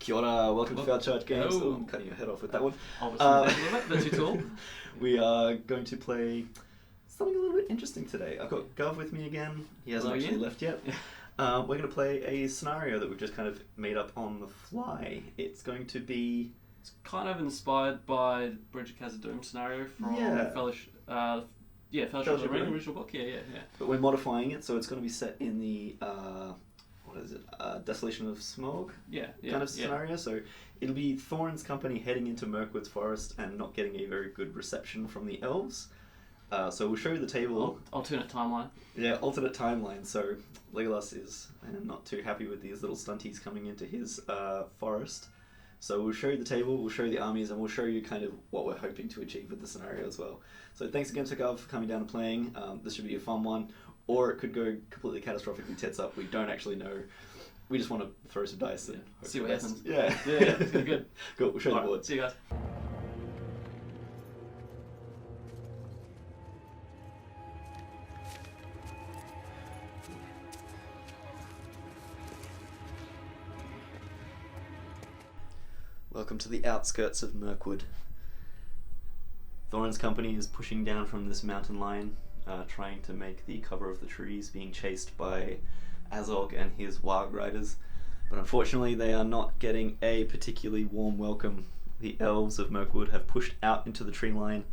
Kia ora, welcome to Failed Charge Games. Oh, I'm cutting your head off with that one. Obviously, a bit too tall. We are going to play something a little bit interesting today. I've got Gov with me again. He hasn't actually left yet. We're going to play a scenario that we've just kind of made up on the fly. It's going to be... It's kind of inspired by the Bridge of Khazad-dûm scenario from Fellowship of the Ring, original book. Yeah. But we're modifying it, so it's going to be set in the... Desolation of Smog kind of scenario. So it'll be Thorin's company heading into Mirkwood's forest and not getting a very good reception from the elves. So we'll show you the table. Alternate timeline. Yeah, alternate timeline. So Legolas is not too happy with these little stunties coming into his forest. So we'll show you the table, we'll show you the armies, and we'll show you kind of what we're hoping to achieve with the scenario as well. So thanks again to Gov for coming down and playing. This should be a fun one. Or it could go completely catastrophically tits up. We don't actually know. We just want to throw some dice and see what happens. Yeah, it's gonna be good. Cool, we'll show you the board. See you guys. Welcome to the outskirts of Mirkwood. Thorin's company is pushing down from this mountain line, trying to make the cover of the trees, being chased by Azog and his wild riders. But unfortunately they are not getting a particularly warm welcome. The elves of Mirkwood have pushed out into the tree line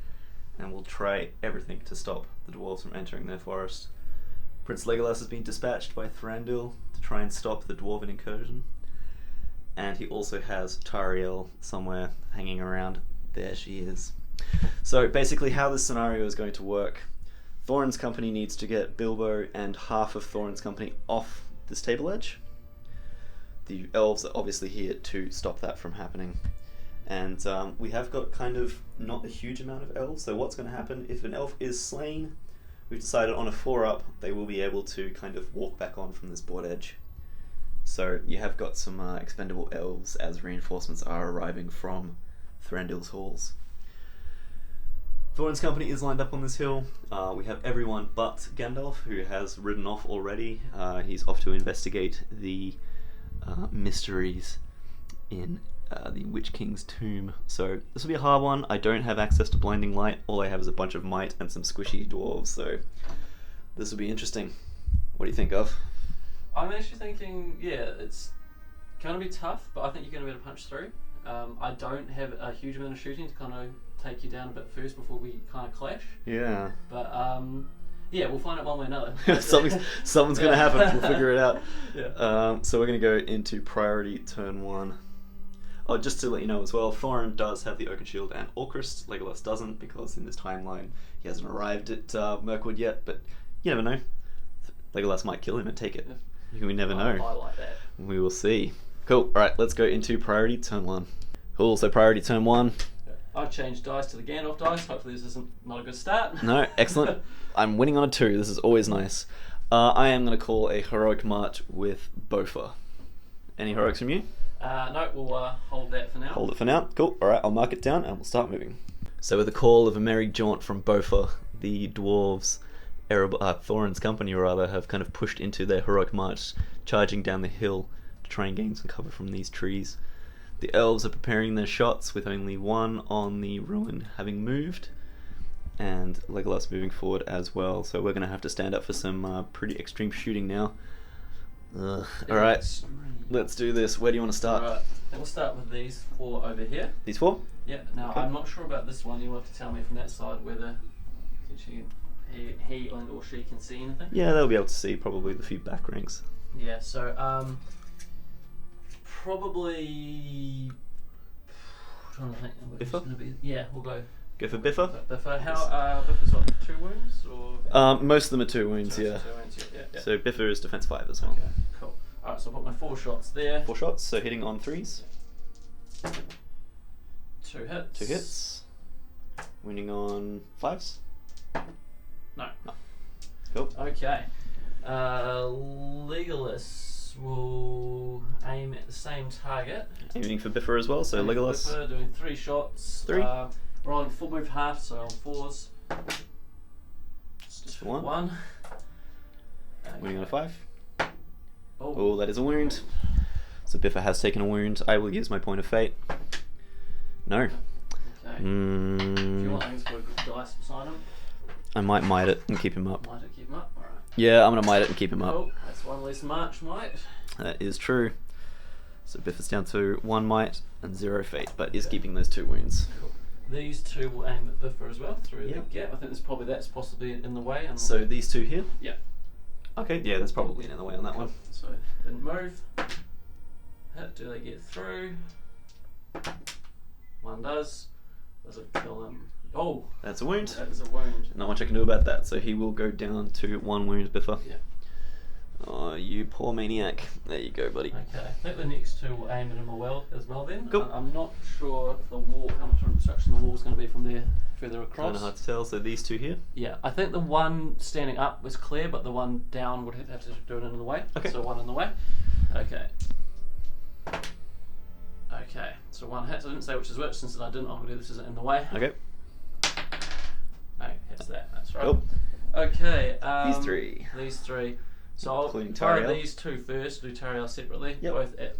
and will try everything to stop the dwarves from entering their forest. Prince Legolas has been dispatched by Thranduil to try and stop the dwarven incursion. And he also has Tariel somewhere hanging around. There she is. So basically how this scenario is going to work, Thorin's company needs to get Bilbo and half of Thorin's company off this table edge. The elves are obviously here to stop that from happening. And we have got kind of not a huge amount of elves, so what's going to happen if an elf is slain, we've decided on a 4-up they will be able to kind of walk back on from this board edge. So you have got some expendable elves as reinforcements are arriving from Thranduil's halls. Thorin's company is lined up on this hill. We have everyone but Gandalf, who has ridden off already. He's off to investigate the mysteries in the Witch King's tomb. So this will be a hard one. I don't have access to blinding light. All I have is a bunch of might and some squishy dwarves. So this will be interesting. What do you think of? I'm actually thinking, it's going to be tough, but I think you're going to be able to punch through. I don't have a huge amount of shooting to kind of take you down a bit first before we kind of clash. Yeah. But we'll find out one way or another. Something's going to happen. We'll figure it out. Yeah. So we're going to go into priority turn 1. Oh, just to let you know as well, Thorin does have the Oaken Shield and Orcrist. Legolas doesn't, because in this timeline he hasn't arrived at Mirkwood yet. But you never know. Legolas might kill him and take it. We never know. I like that. We will see. Cool. Alright, let's go into priority turn 1. Cool, so priority turn 1. I've changed dice to the Gandalf dice. Hopefully this isn't not a good start. No, excellent. I'm winning on a 2. This is always nice. I am going to call a heroic march with Bofa. Any heroics from you? No, we'll hold that for now. Hold it for now. Cool. Alright, I'll mark it down and we'll start moving. So with the call of a merry jaunt from Bofa, the dwarves, Thorin's company rather, have kind of pushed into their heroic march, charging down the hill to try and gain some cover from these trees. The elves are preparing their shots, with only one on the ruin having moved, and Legolas moving forward as well. So we're going to have to stand up for some pretty extreme shooting now. Alright, let's do this. Where do you want to start? Alright, we'll start with these 4 over here. These 4? Yeah, now okay. I'm not sure about this one. You'll have to tell me from that side whether he and or she can see anything. Yeah, they'll be able to see probably the few back ranks. Yeah, so probably trying to think what it's going to be. Yeah, we'll go. Go for Biffa. Biffa. How Biffa's got 2 wounds or? Most of them are 2 wounds. Yeah. 2 wounds. Yeah. So Biffa is defense 5 as well. Okay, cool. All right, so I'll put my 4 shots there. 4 shots. So hitting on 3s. 2 hits. 2 hits. Winning on 5s. No. Cool. Okay. Legolas will aim at the same target. Aiming for Biffa as well, so Legolas. Biffa doing 3 shots. 3. Rolling full move half, so on 4s. Just for 1. 1. Winning on a 5. Oh, that is a wound. So Biffa has taken a wound. I will use my point of fate. No. Okay. If you want, I can put a dice beside him. I might mite it and keep him up. Might it keep him up? Alright. Yeah, I'm going to mite it and keep him up. Cool. That's one less march, mate. That is true. So Biffa's down to 1 might and 0 fate, but is keeping those 2 wounds. Cool. These 2 will aim at Biffa as well through Yep. the gap. I think that's possibly in the way. So these 2 here? Yeah. Okay, yeah, there's probably in the way on that one. So didn't move. Hit, do they get through? One does. Does it kill him? Oh! That's a wound. That is a wound. Not much I can do about that, so he will go down to 1 wound, Biffa. Yeah. Oh, you poor maniac. There you go, buddy. Okay, I think the next 2 will aim at him as well then. Cool. I'm not sure if the wall, how much obstruction the wall is going to be from there further across. Kind of hard to tell, so these 2 here? Yeah, I think the one standing up was clear, but the one down would have to do it in the way. Okay. So 1 in the way. Okay. Okay, so 1 hits. I didn't say which is which since I didn't obviously this isn't in the way. Okay. No, hits that, that's right. Cool. Okay. These 3. These 3. So I'll Including fire Tariel. these 2 first, do Tariel separately, Yep. both at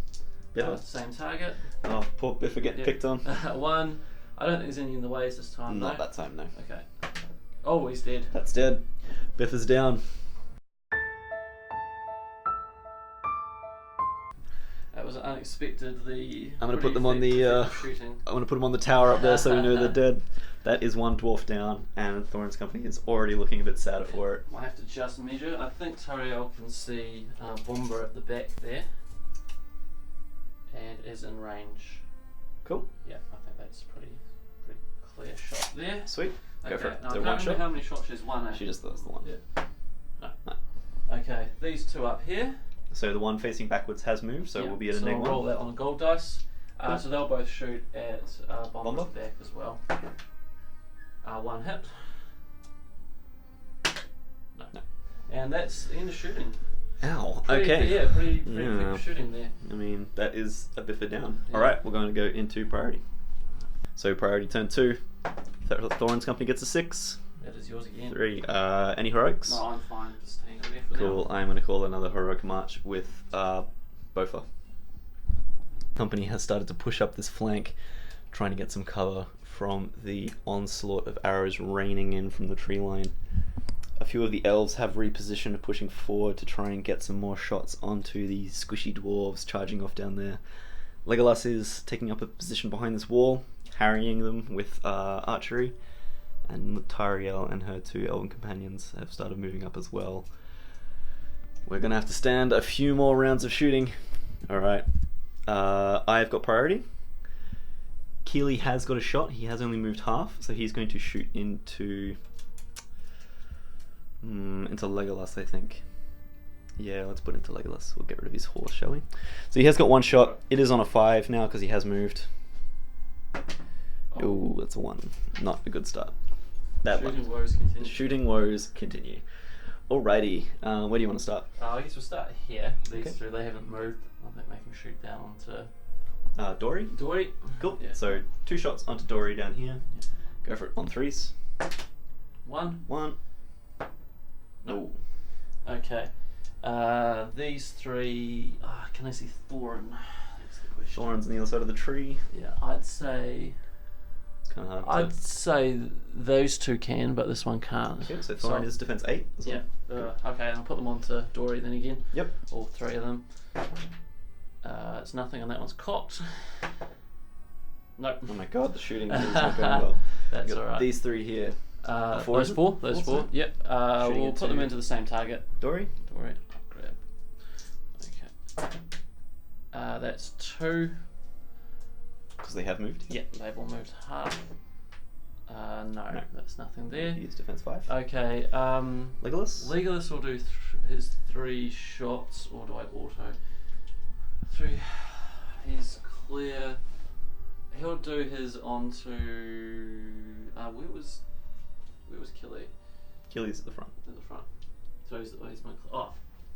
Biffa. same target. Oh, poor Biffa getting picked on. 1. I don't think there's any in the ways this time. Not though. that time, no. Okay. Oh, he's dead. That's dead. Biffa's down. That was unexpectedly. I'm gonna put them on the, shooting. I'm going to put them on the tower up there so we know they're dead. That is 1 dwarf down, and Thorin's company is already looking a bit sadder for it. I have to just measure. I think Tariel can see Bomber at the back there, and is in range. Cool. Yeah, I think that's pretty clear shot there. Sweet. Go for it. Now, Is I it can't 1 remember shot? how many shots she's won. She just does the 1. Yeah. No. No. Okay, these 2 up here. So the one facing backwards has moved, so Yeah, we'll be at a so negative I'll roll 1. that on a gold dice. Cool. So they'll both shoot at Bomber's Bomber? back as well. 1 hit. No. No. And that's the end of shooting. Ow. Pretty, Okay. Yeah, pretty Yeah. quick shooting there. I mean, that is a Biffa down. Yeah. Alright, we're going to go into priority. So priority turn 2. Thorin's company gets a 6. That is yours again. 3. Any heroics? No, I'm fine. Just hang it there for Cool. now. I'm going to call another heroic march with Bofa. Company has started to push up this flank, trying to get some cover from the onslaught of arrows raining in from the tree line. A few of the elves have repositioned, pushing forward to try and get some more shots onto the squishy dwarves charging off down there. Legolas is taking up a position behind this wall, harrying them with archery, and Tariel and her 2 elven companions have started moving up as well. We're going to have to stand a few more rounds of shooting. Alright. I've got priority. Keely has got a shot. He has only moved half, so he's going to shoot into Legolas, I think. Yeah, let's put into Legolas. We'll get rid of his horse, shall we? So he has got 1 shot. It is on a 5 now because he has moved. Ooh, that's a 1. Not a good start. That Shooting one. woes continue. Shooting woes continue. Alrighty, where do you want to start? I guess we'll start here. These Okay. 2, they haven't moved. I think they can shoot down onto Dory? Dory. Cool. Yeah. So 2 shots onto Dory down here. Yeah. Go for it on 3s. 1. 1. No. No. Okay. These 3. Can I see Thorin? That's the question. Thorin's on the other side of the tree. Yeah, I'd say. It's kind of hard I'd to... say those 2 can, but this one can't. Okay, so Thorin is defense 8 as well. Yeah. Okay, I'll put them onto Dory then again. Yep. All 3 of them. It's nothing, and that one's cocked. Nope. Oh my god, the shooting is not going well. That's Got alright. These 3 here. 4, Those is it? 4. Those 4. Awesome. Yep. Shooting We'll into put them into the same target. Dory? Dory. Grab. Okay. That's 2. Because they have moved. Yep, they've all moved half. No, that's nothing there. He's defense 5. Okay. Legolas? Legolas will do his 3 shots, or do I auto? 3. He's clear. He'll do his onto. Where was Killy? Keely's at the front. In the front. So he's my.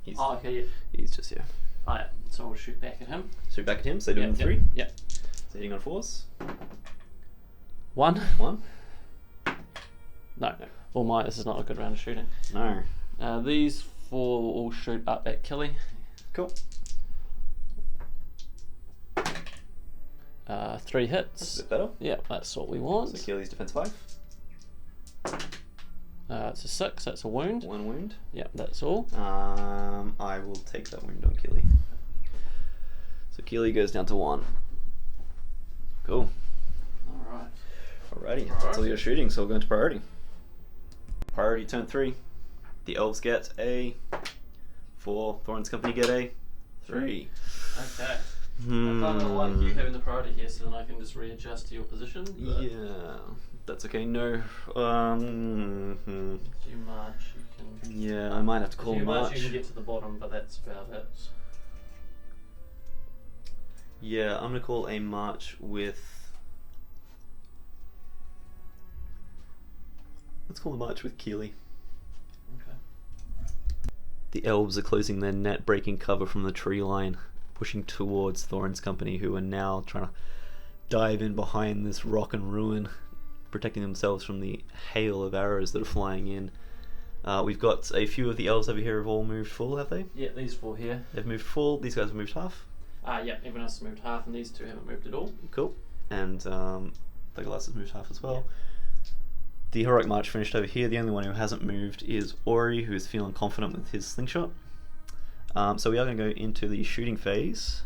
He's, Okay. Yeah. he's just here. Alright. So we'll shoot back at him. So back at him, so doing Yep, 3. Yep. So hitting on 4s. 1. 1. No. All my. This is not a good round of shooting. No. These 4 will all shoot up at Killy. Cool. 3 That's hits. a bit better. Yeah, that's what we want. So Keely's defense 5. It's a 6, that's a wound. 1 wound. Yeah, that's all. I will take that wound on Keely. So Keely goes down to 1. Cool. Alright. Alrighty, that's all your shooting, so we'll go into priority. Priority turn 3. The elves get a 4. Thorin's company get a 3. Okay. I kind of like you having the priority here, so then I can just readjust to your position. Yeah, that's okay. No. If you march, you can. Yeah, I might have to call if you march, march. you can get to the bottom, but that's about it. Yeah, I'm gonna call a march with. Let's call a march with Keely. Okay. The elves are closing their net, breaking cover from the tree line, pushing towards Thorin's company, who are now trying to dive in behind this rock and ruin, protecting themselves from the hail of arrows that are flying in. We've got a few of the elves over here have all moved full, have they? Yeah, these 4 here. They've moved full. These guys have moved half. Yeah, everyone else has moved half, and these 2 haven't moved at all. Cool. And Legolas has moved half as well. The heroic march finished over here. The only one who hasn't moved is Ori, who's feeling confident with his slingshot. So we are going to go into the shooting phase.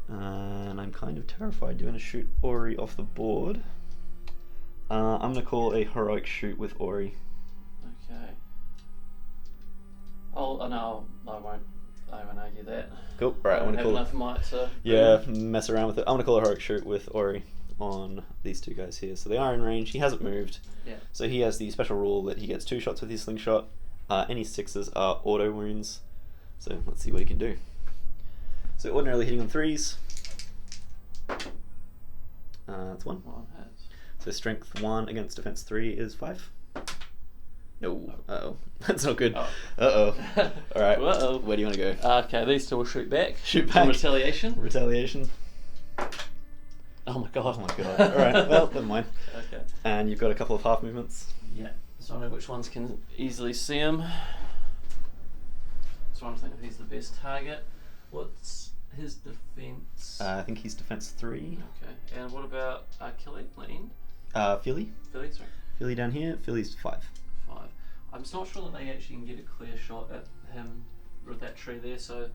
And I'm kind of terrified doing a shoot Ori off the board. I'm going to call a heroic shoot with Ori. Okay. Oh no, I won't argue that. Cool. Right, I I'm don't going to have call enough might to. Yeah, mess around with it. I'm going to call a heroic shoot with Ori on these 2 guys here. So they are in range. He hasn't moved. Yeah. So he has the special rule that he gets 2 shots with his slingshot. Any 6s are auto wounds. So let's see what he can do. So ordinarily hitting on 3s. That's 1. 1 hit. So strength 1 against defense 3 is 5. No. Uh-oh. That's not good. Oh. Uh-oh. Alright. Uh-oh. Where do you want to go? Okay, these 2 will shoot back. Shoot In back. retaliation. Retaliation. Oh my god. Oh my god. Alright, well, never mind. Okay. And you've got a couple of half movements. Yeah. So I know which ones can easily see him. So I'm thinking he's the best target. What's his defense? I think he's defense 3. Okay. And what about Killy? Lane? Philly. Philly, sorry. Philly down here. Philly's 5. 5. I'm just not sure that they actually can get a clear shot at him with that tree there, so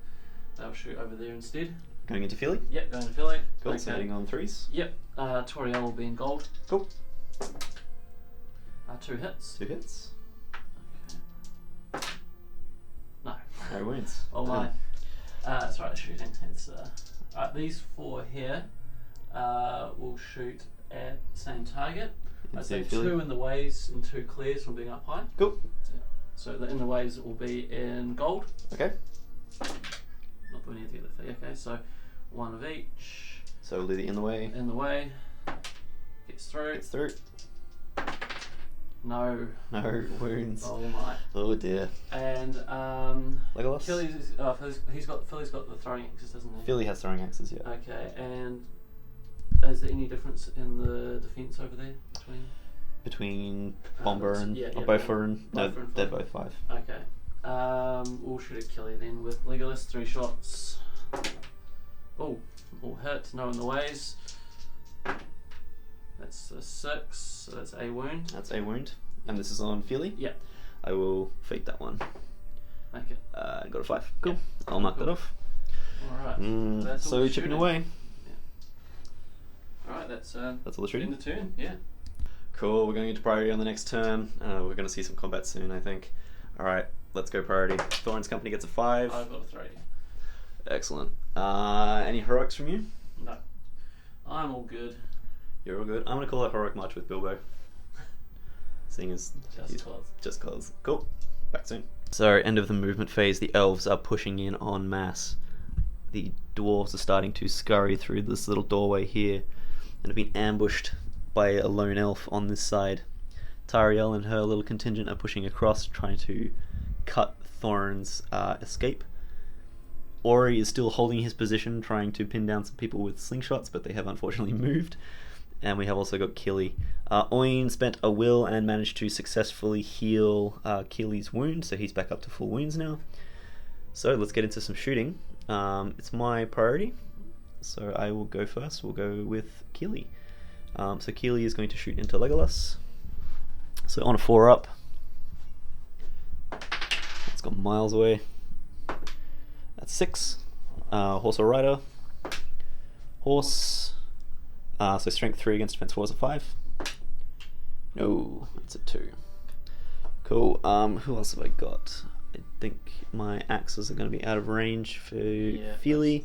they'll shoot over there instead. Going into Philly. Yep, going to Philly. Cool. Okay. So hitting on 3s. Yep. Toriel will be in gold. Cool. 2 hits. 2 hits. Okay. No. No wounds. Oh my. That's right, shooting. It's these 4 here will shoot at the same target. I'd say 2 in the ways and 2 clears from being up high. Cool. Yeah. So in the ways it will be in gold. Okay. Not doing anything with it. Okay, so 1 of each. So we'll do the in the way. In the way. Gets through. Gets through. No. No wounds. Oh my. Oh dear. And Legolas. Philly's got the throwing axes, doesn't he? Philly has throwing axes, yeah. Okay, and is there any difference in the defense over there Between Bomber and yeah, both are in. No, both are in they're 5. both 5. Okay. We'll shoot at Killy then with Legolas. 3 shots. Oh, all hit. No in the ways. That's a 6. So that's a wound. That's a wound. And this is on Philly. Yeah. I will fake that one. Okay. Got a 5. Cool. Yeah. I'll mark that off. All right. That's all So the chipping shooting. away. All right. That's all the shooting. end the turn. Yeah. Cool. We're going into priority on the next turn. We're going to see some combat soon, I think. All right. Let's go priority. Thorin's company gets a 5. I've got a 3. Excellent. Any heroics from you? No. I'm all good. You're all good. I'm going to call it heroic march with Bilbo. Seeing as Just cause. Just cause. Cool. Back soon. So, end of the movement phase. The elves are pushing in en masse. The dwarves are starting to scurry through this little doorway here and have been ambushed by a lone elf on this side. Tariel and her little contingent are pushing across, trying to cut Thorin's escape. Ori is still holding his position, trying to pin down some people with slingshots, but they have unfortunately moved. And we have also got Killy. Oin spent a will and managed to successfully heal Killy's wound, so he's back up to full wounds now. So let's get into some shooting. It's my priority. So I will go first. We'll go with Keely. So Keely is going to shoot into Legolas. So on a 4-up. It's gone miles away. That's 6. Horse or rider. Horse. So strength 3 against defense 4 is a 5. No, it's a 2. Cool. Who else have I got? I think my axes are going to be out of range for Feely.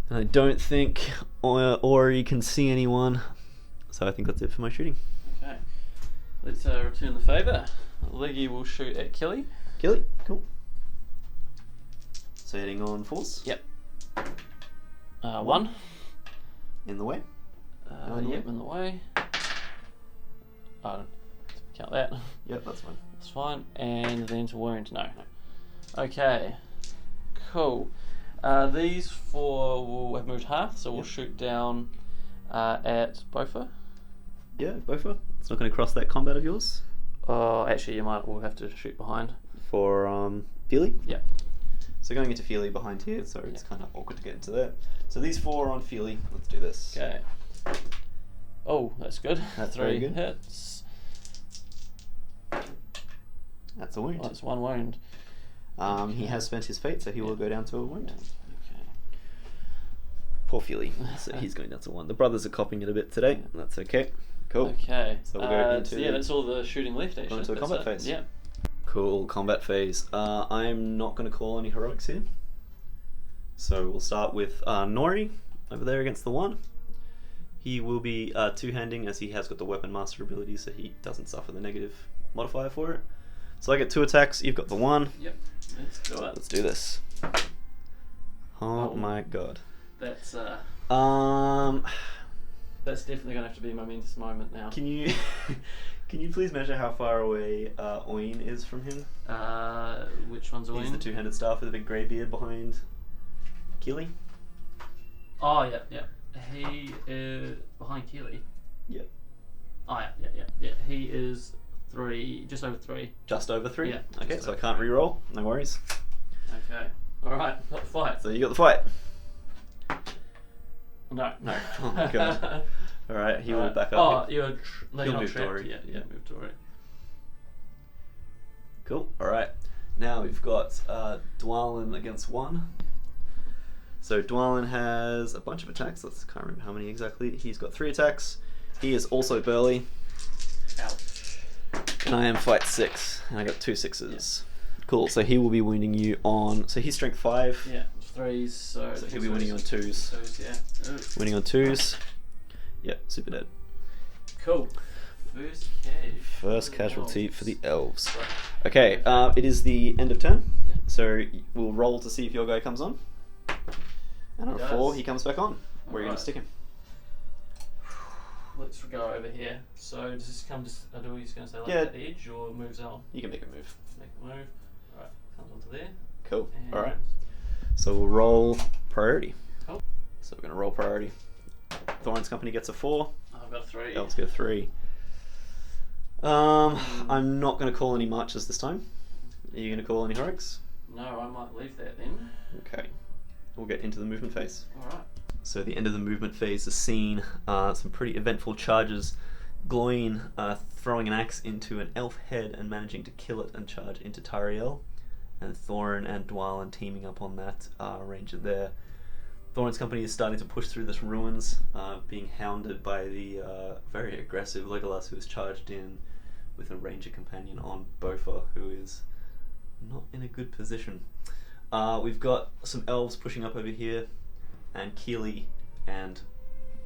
And I don't think Ori can see anyone. So I think that's it for my shooting. Okay. Let's return the favour. Leggy will shoot at Kelly. Kelly, cool. So heading on force. Yep. 1. In the way. Yep, in the way. Oh, count that. Yep, that's fine. That's fine. And then to wound. No. Okay. Cool. These 4 will have moved half, so we'll shoot down at Bofa. Yeah, Bofa. It's not going to cross that combat of yours. Actually, we'll have to shoot behind. For Feely? Yeah. So going into Feely behind here, so it's kind of awkward to get into there. So these 4 are on Feely. Let's do this. Okay. Oh, that's good. That's 3 very good. hits. That's a wound. That's 1 wound. He has spent his fate, so he will go down to a wound. Okay. Poor Feely. So he's going down to 1. The brothers are copying it a bit today. That's okay. Cool. Okay. So we'll go into that's all the shooting left, actually. Go into a combat phase. Yeah. Cool, combat phase. I'm not going to call any heroics here. So we'll start with Nori over there against the 1. He will be 2-handing as he has got the weapon master ability, so he doesn't suffer the negative modifier for it. So I get 2 attacks, you've got the 1. Yep, let's do it. Let's do this. Oh my god. That's That's definitely going to have to be a momentous moment now. Can you please measure how far away Oin is from him? Which one's Oin? He's the 2-handed staff with a big grey beard behind Keely. Oh, yeah. He is behind Keely. Yep. Oh, yeah. He is 3, just over 3. Just over 3? Yeah. Okay, so I can't re-roll. No worries. Okay. Alright, got the fight. So you got the fight. No. Oh my god. Alright, he will back up. Oh, you're He'll not move trapped. Dory. Yeah, move Dory. Cool. Alright. Now we've got Dwalin against 1. So Dwalin has a bunch of attacks. Can't remember how many exactly. He's got 3 attacks. He is also burly. Ouch. And I am fight 6. And I got 2 6s. Cool. So he will be wounding you on... So he's strength 5. Yeah, 3s. So he'll be wounding on 2s. 2s, yeah. Ooh. Winning on 2s. Yep, super dead. Cool. First casualty for the elves. Right. Okay, it is the end of turn. Yeah. So we'll roll to see if your guy comes on. And on He a 4, does. he comes back on. Where are you going Alright. to stick him? Let's go over here. So does this come just... Are we just going to say like Yeah. the edge or moves on? You can make a move. Make a move. Alright, comes onto there. Cool. And Alright. So we'll roll priority. Cool. So we're going to roll priority. Thorin's company gets a 4. I've got a 3. Elves get a 3. I'm not going to call any marches this time. Are you going to call any heroics? No, I might leave that then. Okay. We'll get into the movement phase. Alright. So the end of the movement phase has seen some pretty eventful charges. Gloin throwing an axe into an elf head and managing to kill it and charge into Tariel. And Thorin and Dwalin teaming up on that ranger there. Thorin's company is starting to push through this ruins, being hounded by the very aggressive Legolas, who is charged in with a ranger companion on Bofa, who is not in a good position. We've got some elves pushing up over here, and Keely and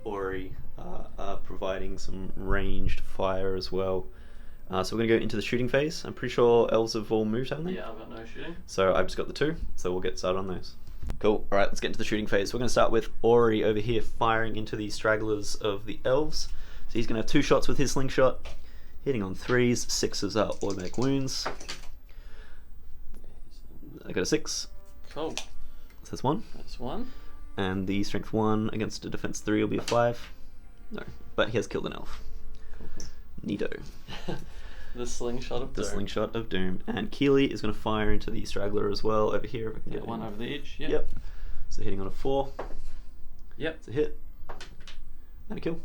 Ori are providing some ranged fire as well. So we're going to go into the shooting phase. I'm pretty sure elves have all moved, haven't they? Yeah, I've got no shooting. So I've just got the 2, so we'll get started on those. Cool. Alright, let's get into the shooting phase. We're going to start with Ori over here firing into the stragglers of the elves. So he's going to have 2 shots with his slingshot, hitting on 3s. 6s are automatic wounds. I got a 6. Cool. So that's 1. That's 1. And the strength 1 against a defense 3 will be a 5. No, but he has killed an elf. Cool. Neato. The slingshot of The doom. slingshot of doom. And Keely is going to fire into the straggler as well over here. If I can Get one him. over the edge. Yep. So hitting on a 4. Yep. It's a hit. And a kill.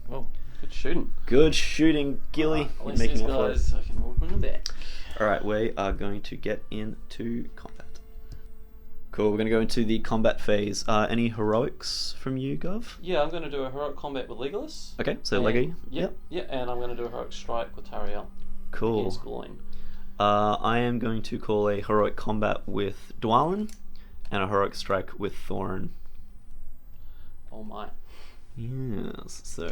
Well, good shooting. Good shooting, Gilly. At You're least making these up for guys, us. I can walk them back. Alright, we are going to get into combat. Cool, we're going to go into the combat phase. Any heroics from you, Gov? Yeah, I'm going to do a heroic combat with Legolas. Okay, so And- Leggy. Yep. Yeah, and I'm going to do a heroic strike with Tariel. Cool. Against Gloin. I am going to call a heroic combat with Dwalin and a heroic strike with Thorin. Oh my. Yes, so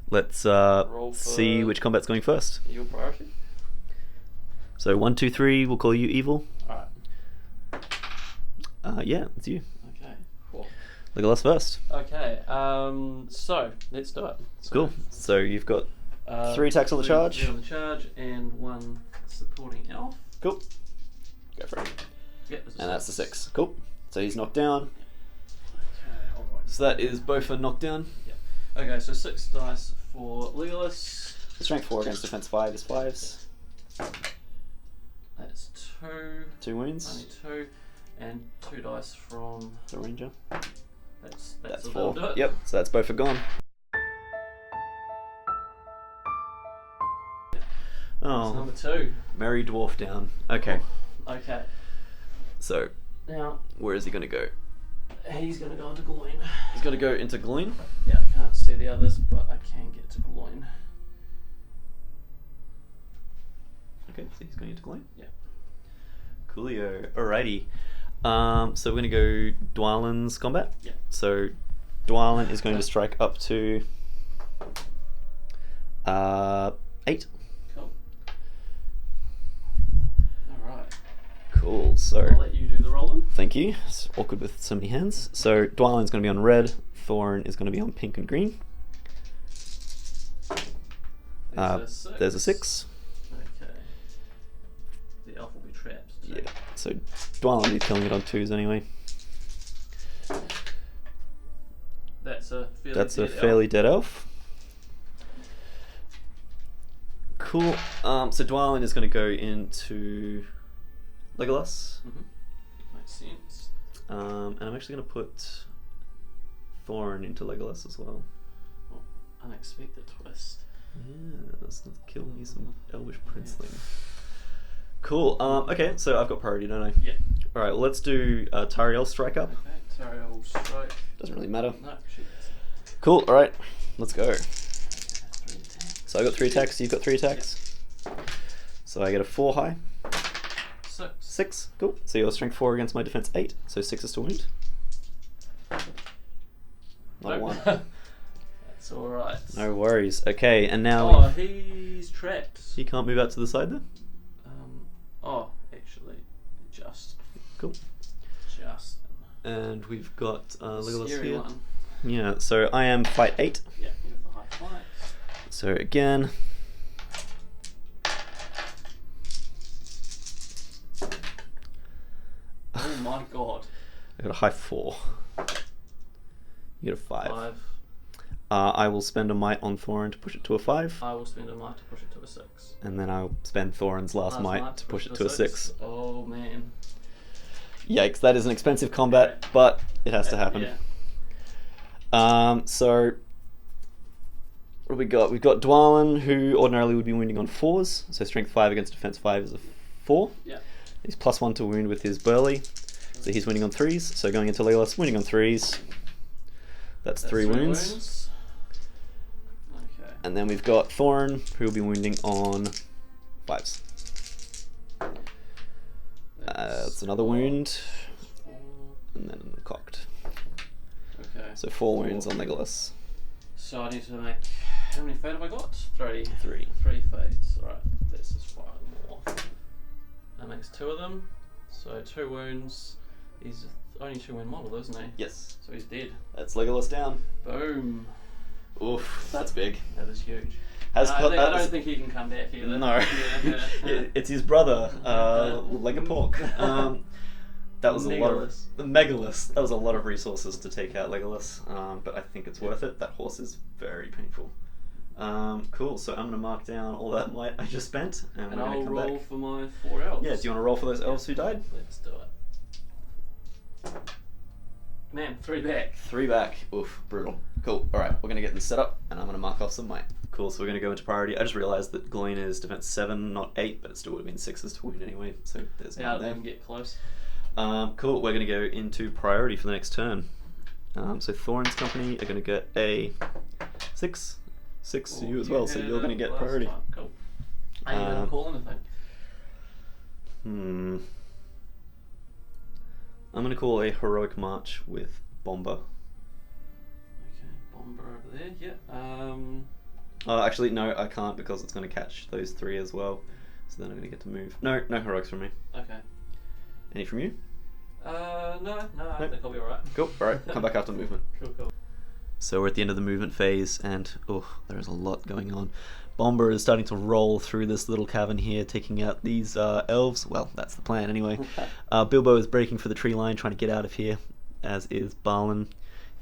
let's Roll for- see which combat's going first. Your priority? So 1, 2, 3, we'll call you evil. Alright. Yeah, it's you. Okay. Cool. Legolas first. Okay, so let's do it. So, Cool. So you've got 3 attacks on the charge. 3 on the charge and 1 supporting elf. Cool. Go for it. Yep, And that's the 6. Cool. So he's knocked down. Okay, alright. So that is both a knockdown. Yep. Okay, so 6 dice for Legolas. Strength 4 against defense 5 is 5s. That's 2. 2 wounds. Only 2. And 2 dice from. The ranger. That's That's a 4. little bit. Yep, so that's both are gone. That's Oh, number 2. Merry Dwarf down. Okay, Okay. so Now, where is he going to go? he's going to go into Gloin. He's going to go into Gloin. Yeah, I can't see the others, but I can get to Gloin. Okay, so he's going into Gloin. Yeah. Coolio. Alrighty. So we're going to go Dwalin's combat. Yeah. So Dwalin is going to strike up to 8. Cool. Alright. Cool. So I'll let you do the rolling. thank you. It's awkward with so many hands. So Dwalin's going to be on red. Thorin is going to be on pink and green. There's a 6. Okay. The elf will be trapped. Too. Yeah. So Dwalin is killing it on 2s anyway. That's a fairly That's a dead fairly elf. dead elf. Cool. So Dwalin is going to go into Legolas. Makes sense. And I'm actually going to put Thorin into Legolas as well. Oh, unexpected twist. Yeah, let's kill me some elvish princeling. Cool. Okay, so I've got priority, don't I? Yeah. Alright, well, let's do Tariel strike up. Okay, Tariel will strike. Doesn't really matter. No, she doesn't. Cool, alright, let's go. Okay, that's 3 attacks. So I got 3 attacks, you've got 3 attacks. So I get a 4 high. 6. 6, cool. So your strength 4 against my defense 8, so 6 is to wound. Not a 1. That's alright. No worries. Okay, and now Oh, he's trapped. he can't move out to the side there? Oh, actually, just. Cool. Just. And we've got Legolas Scary here. one. Yeah, so I am fight 8. Yeah, you have the high fight. So again, Oh my god. I got a high 4. You get a 5. 5. I will spend a might on Thorin to push it to a 5. I will spend a might to push it to a 6. And then I'll spend Thorin's last might to push it to a 6. Oh man. Yikes, that is an expensive combat, but it has to happen. Yeah. So what do we got? We've got Dwalin, who ordinarily would be wounding on 4s. So strength 5 against defense 5 is a 4. Yeah. He's +1 to wound with his burly. So he's wounding on 3s. So going into Legolas, wounding on 3s. That's 3 wounds. Okay. And then we've got Thorin, who will be wounding on 5s. That's another wound. 4. And then cocked. Okay. So 4 wounds on Legolas. So I need to make. How many fate have I got? 3. 3. 3 fates. Alright, let's just fire more. That makes 2 of them. So 2 wounds. He's only 2 wound model, isn't he? Yes. So he's dead. That's Legolas down. Boom. Oof, that's big. That is huge. Has I don't think he can come back either. No. It's his brother, like a pork. That was a lot of the Megalith. That was a lot of resources to take out Legolas, but I think it's worth it. That horse is very painful. Cool. So I'm gonna mark down all that might I just spent, and we're gonna I'll come roll back. for my 4 elves. Yeah. Do you want to roll for those elves who died? Let's do it. Man, 3 back. 3 back. Oof, brutal. Cool. Alright, we're going to get this set up and I'm going to mark off some might. Cool, so we're going to go into priority. I just realised that Gloin is defense 7, not 8, but it still would have been 6s to wound anyway, so there's Yeah, none they there. can get close. Cool, we're going to go into priority for the next turn. So Thorin's company are going to get a 6. 6 to you as well, so you're going to get priority. Time. Cool. Are you going to call anything? I'm going to call a heroic march with Bomber. Okay, Bomber over there, yeah. Oh, actually, no, I can't because it's going to catch those 3 as well. So then I'm going to get to move. No heroics from me. Okay. Any from you? No, I think I'll be alright. Cool, alright, come back after movement. Cool. So we're at the end of the movement phase and, there's a lot going on. Bomber is starting to roll through this little cavern here, taking out these elves. Well, that's the plan anyway. Bilbo is breaking for the tree line, trying to get out of here, as is Balin.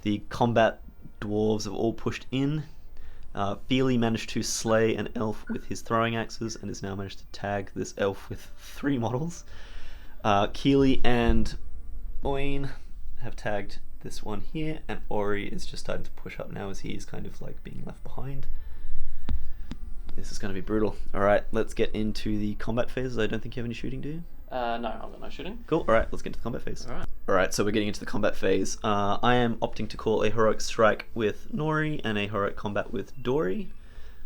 The combat dwarves have all pushed in. Feely managed to slay an elf with his throwing axes and has now managed to tag this elf with 3 models. Keely and Oin have tagged this one here, and Ori is just starting to push up now as he is kind of like being left behind. This is going to be brutal. Alright, let's get into the combat phases. I don't think you have any shooting, do you? No, I've got no shooting. Cool, alright, let's get into the combat phase. Alright. Alright, so we're getting into the combat phase. I am opting to call a heroic strike with Nori and a heroic combat with Dory.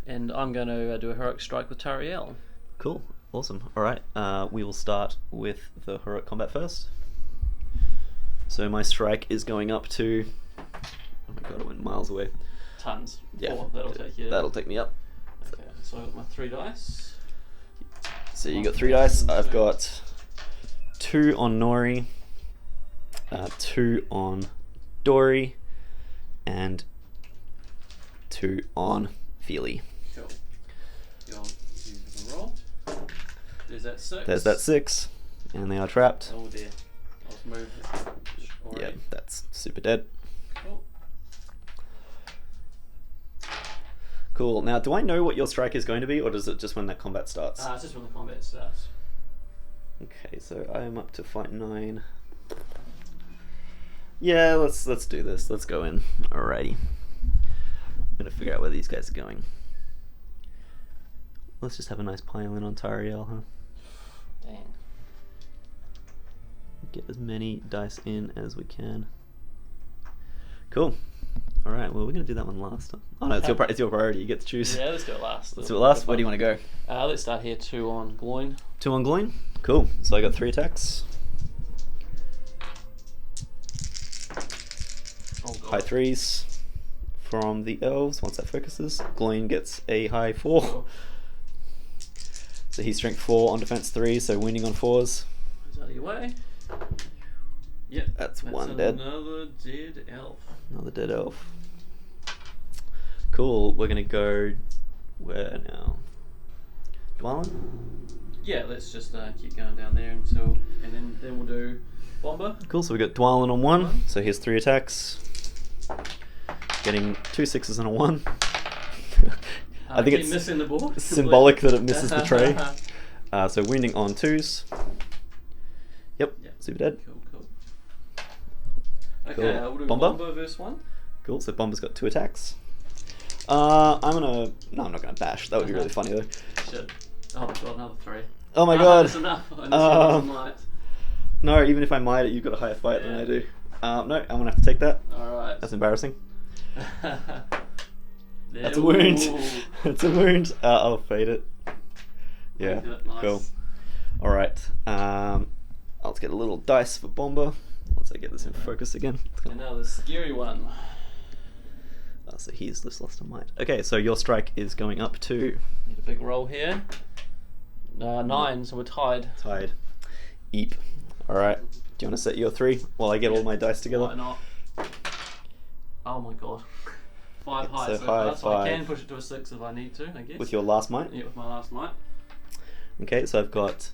And I'm going to do a heroic strike with Tariel. Cool, awesome. Alright, we will start with the heroic combat first. So my strike is going up to... Oh my god, it went miles away. Tons. Yeah, 4, that'll take you. That'll take me up. Okay, so I've got my 3 dice. So you got 3 dice. I've got 2 on Nori, 2 on Dory, and 2 on Feely. Cool. You'll give a roll. There's that 6. There's that 6, and they are trapped. Oh dear. I'll move it. Yeah, that's super dead. Cool. Cool. Now, do I know what your strike is going to be, or does it just when that combat starts? It's just when the combat starts. Okay, so I am up to fight 9. Yeah, let's do this. Let's go in. Alrighty. I'm gonna figure out where these guys are going. Let's just have a nice pile in on Tariel, huh? Dang. Get as many dice in as we can. Cool. Alright, well, we're going to do that one last. Oh no, it's your priority. You get to choose. Yeah, let's do it last. Let's do it last. Where do you want to go? Let's start here. 2 on Gloin. 2 on Gloin? Cool. So I got 3 attacks. Oh, God. High 3s from the elves once that focuses. Gloin gets a high 4. Cool. So he's strength 4 on defense 3, so winning on 4s. Out of your way. Yep. That's 1 dead. Another dead elf. Another dead elf. Cool. We're going to go... Where now? Dwalin? Yeah, let's just keep going down there until... And then we'll do Bomber. Cool, so we got Dwalin on 1. So here's 3 attacks. Getting 2 6s and a 1. I think it's missing the board. symbolic that it misses the tray. So wounding on 2s. Yep, super dead. Cool. Cool. Okay, we'll do Bomber? Bomber verse 1. Cool, so Bomber's got 2 attacks. I'm not gonna bash. That would be really funny though. Shit. Oh my god, another 3. Oh my god. That's enough. I just might. No, even if I might it, you've got a higher fight than I do. No, I'm gonna have to take that. Alright. That's embarrassing. That's a wound. That's a wound. I'll fade it. Yeah, Nice. cool. Alright, let's get a little dice for Bomber. Once I get this in focus again. And now the scary one. So he's just lost a might. Okay, so your strike is going up to... Need a big roll here. 9, so we're tied. Tied. Eep. Alright, do you want to set your 3 while I get all my dice together? Why not? Oh my god. 5 high, So so high, that's why I 5. can push it to a 6 if I need to, I guess. With your last might? Yeah, with my last might. Okay, so I've got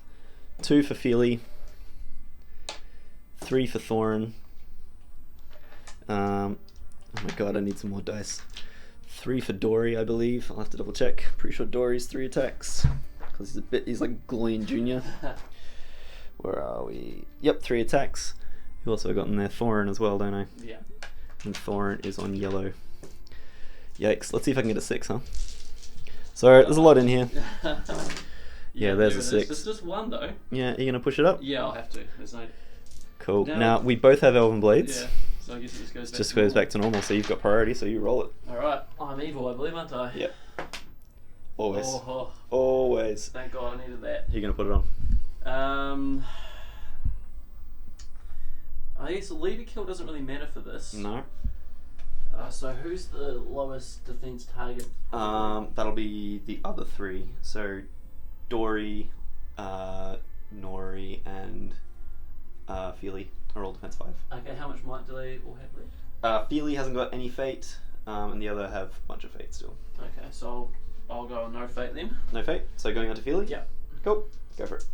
2 for Feely, 3 for Thorin. Oh my god, I need some more dice. 3 for Dory, I believe. I'll have to double check. Pretty sure Dory's 3 attacks. Because he's like Gloin Jr. Where are we? Yep, 3 attacks. You also got in there Thorin as well, don't I? Yeah. And Thorin is on yellow. Yikes. Let's see if I can get a 6, huh? So, there's a lot in here. Yeah, there's a 6. There's just one, though. Yeah, are you going to push it up? Yeah, I'll have to. There's no... Cool. Now, we both have Elven Blades. Yeah, so I guess it just goes back to normal, so you've got priority, so you roll it. Alright, I'm evil, I believe, aren't I? Yep. Always. Oh, Always. thank God I needed that. You're going to put it on? I guess a leader kill doesn't really matter for this. No. So who's the lowest defense target? That'll be the other 3. So, Dory, Nori, and Feely are all defense 5. Okay, how much might do they all have left? Feely hasn't got any fate, and the other have a bunch of fate still. Okay, so I'll go no fate then. No fate? So going on to Feely? Yeah. Cool. Go for it.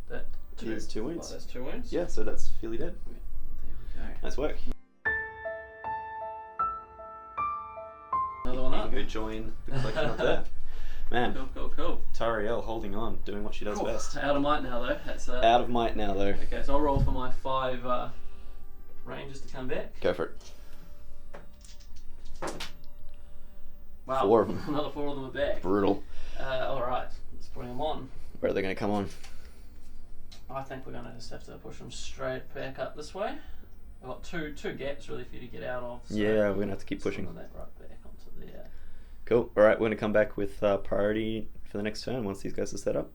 That is 2 wounds. Oh, that's 2 wounds? Yeah, so that's Feely dead. There we go. Nice work. Another one You up. can go join the collection up there. Man, Cool. Tariel holding on, doing what she does best. Out of might now though. That's Out of might now though. Okay, so I'll roll for my 5 rangers to come back. Go for it. Wow. 4 of them. Another 4 of them are back. Brutal. Alright, let's bring them on. Where are they going to come on? I think we're going to just have to push them straight back up this way. I've got two gaps really for you to get out of. So Yeah, we're going to have to keep pushing. That right back onto there. Cool. Alright, we're going to come back with priority for the next turn once these guys are set up.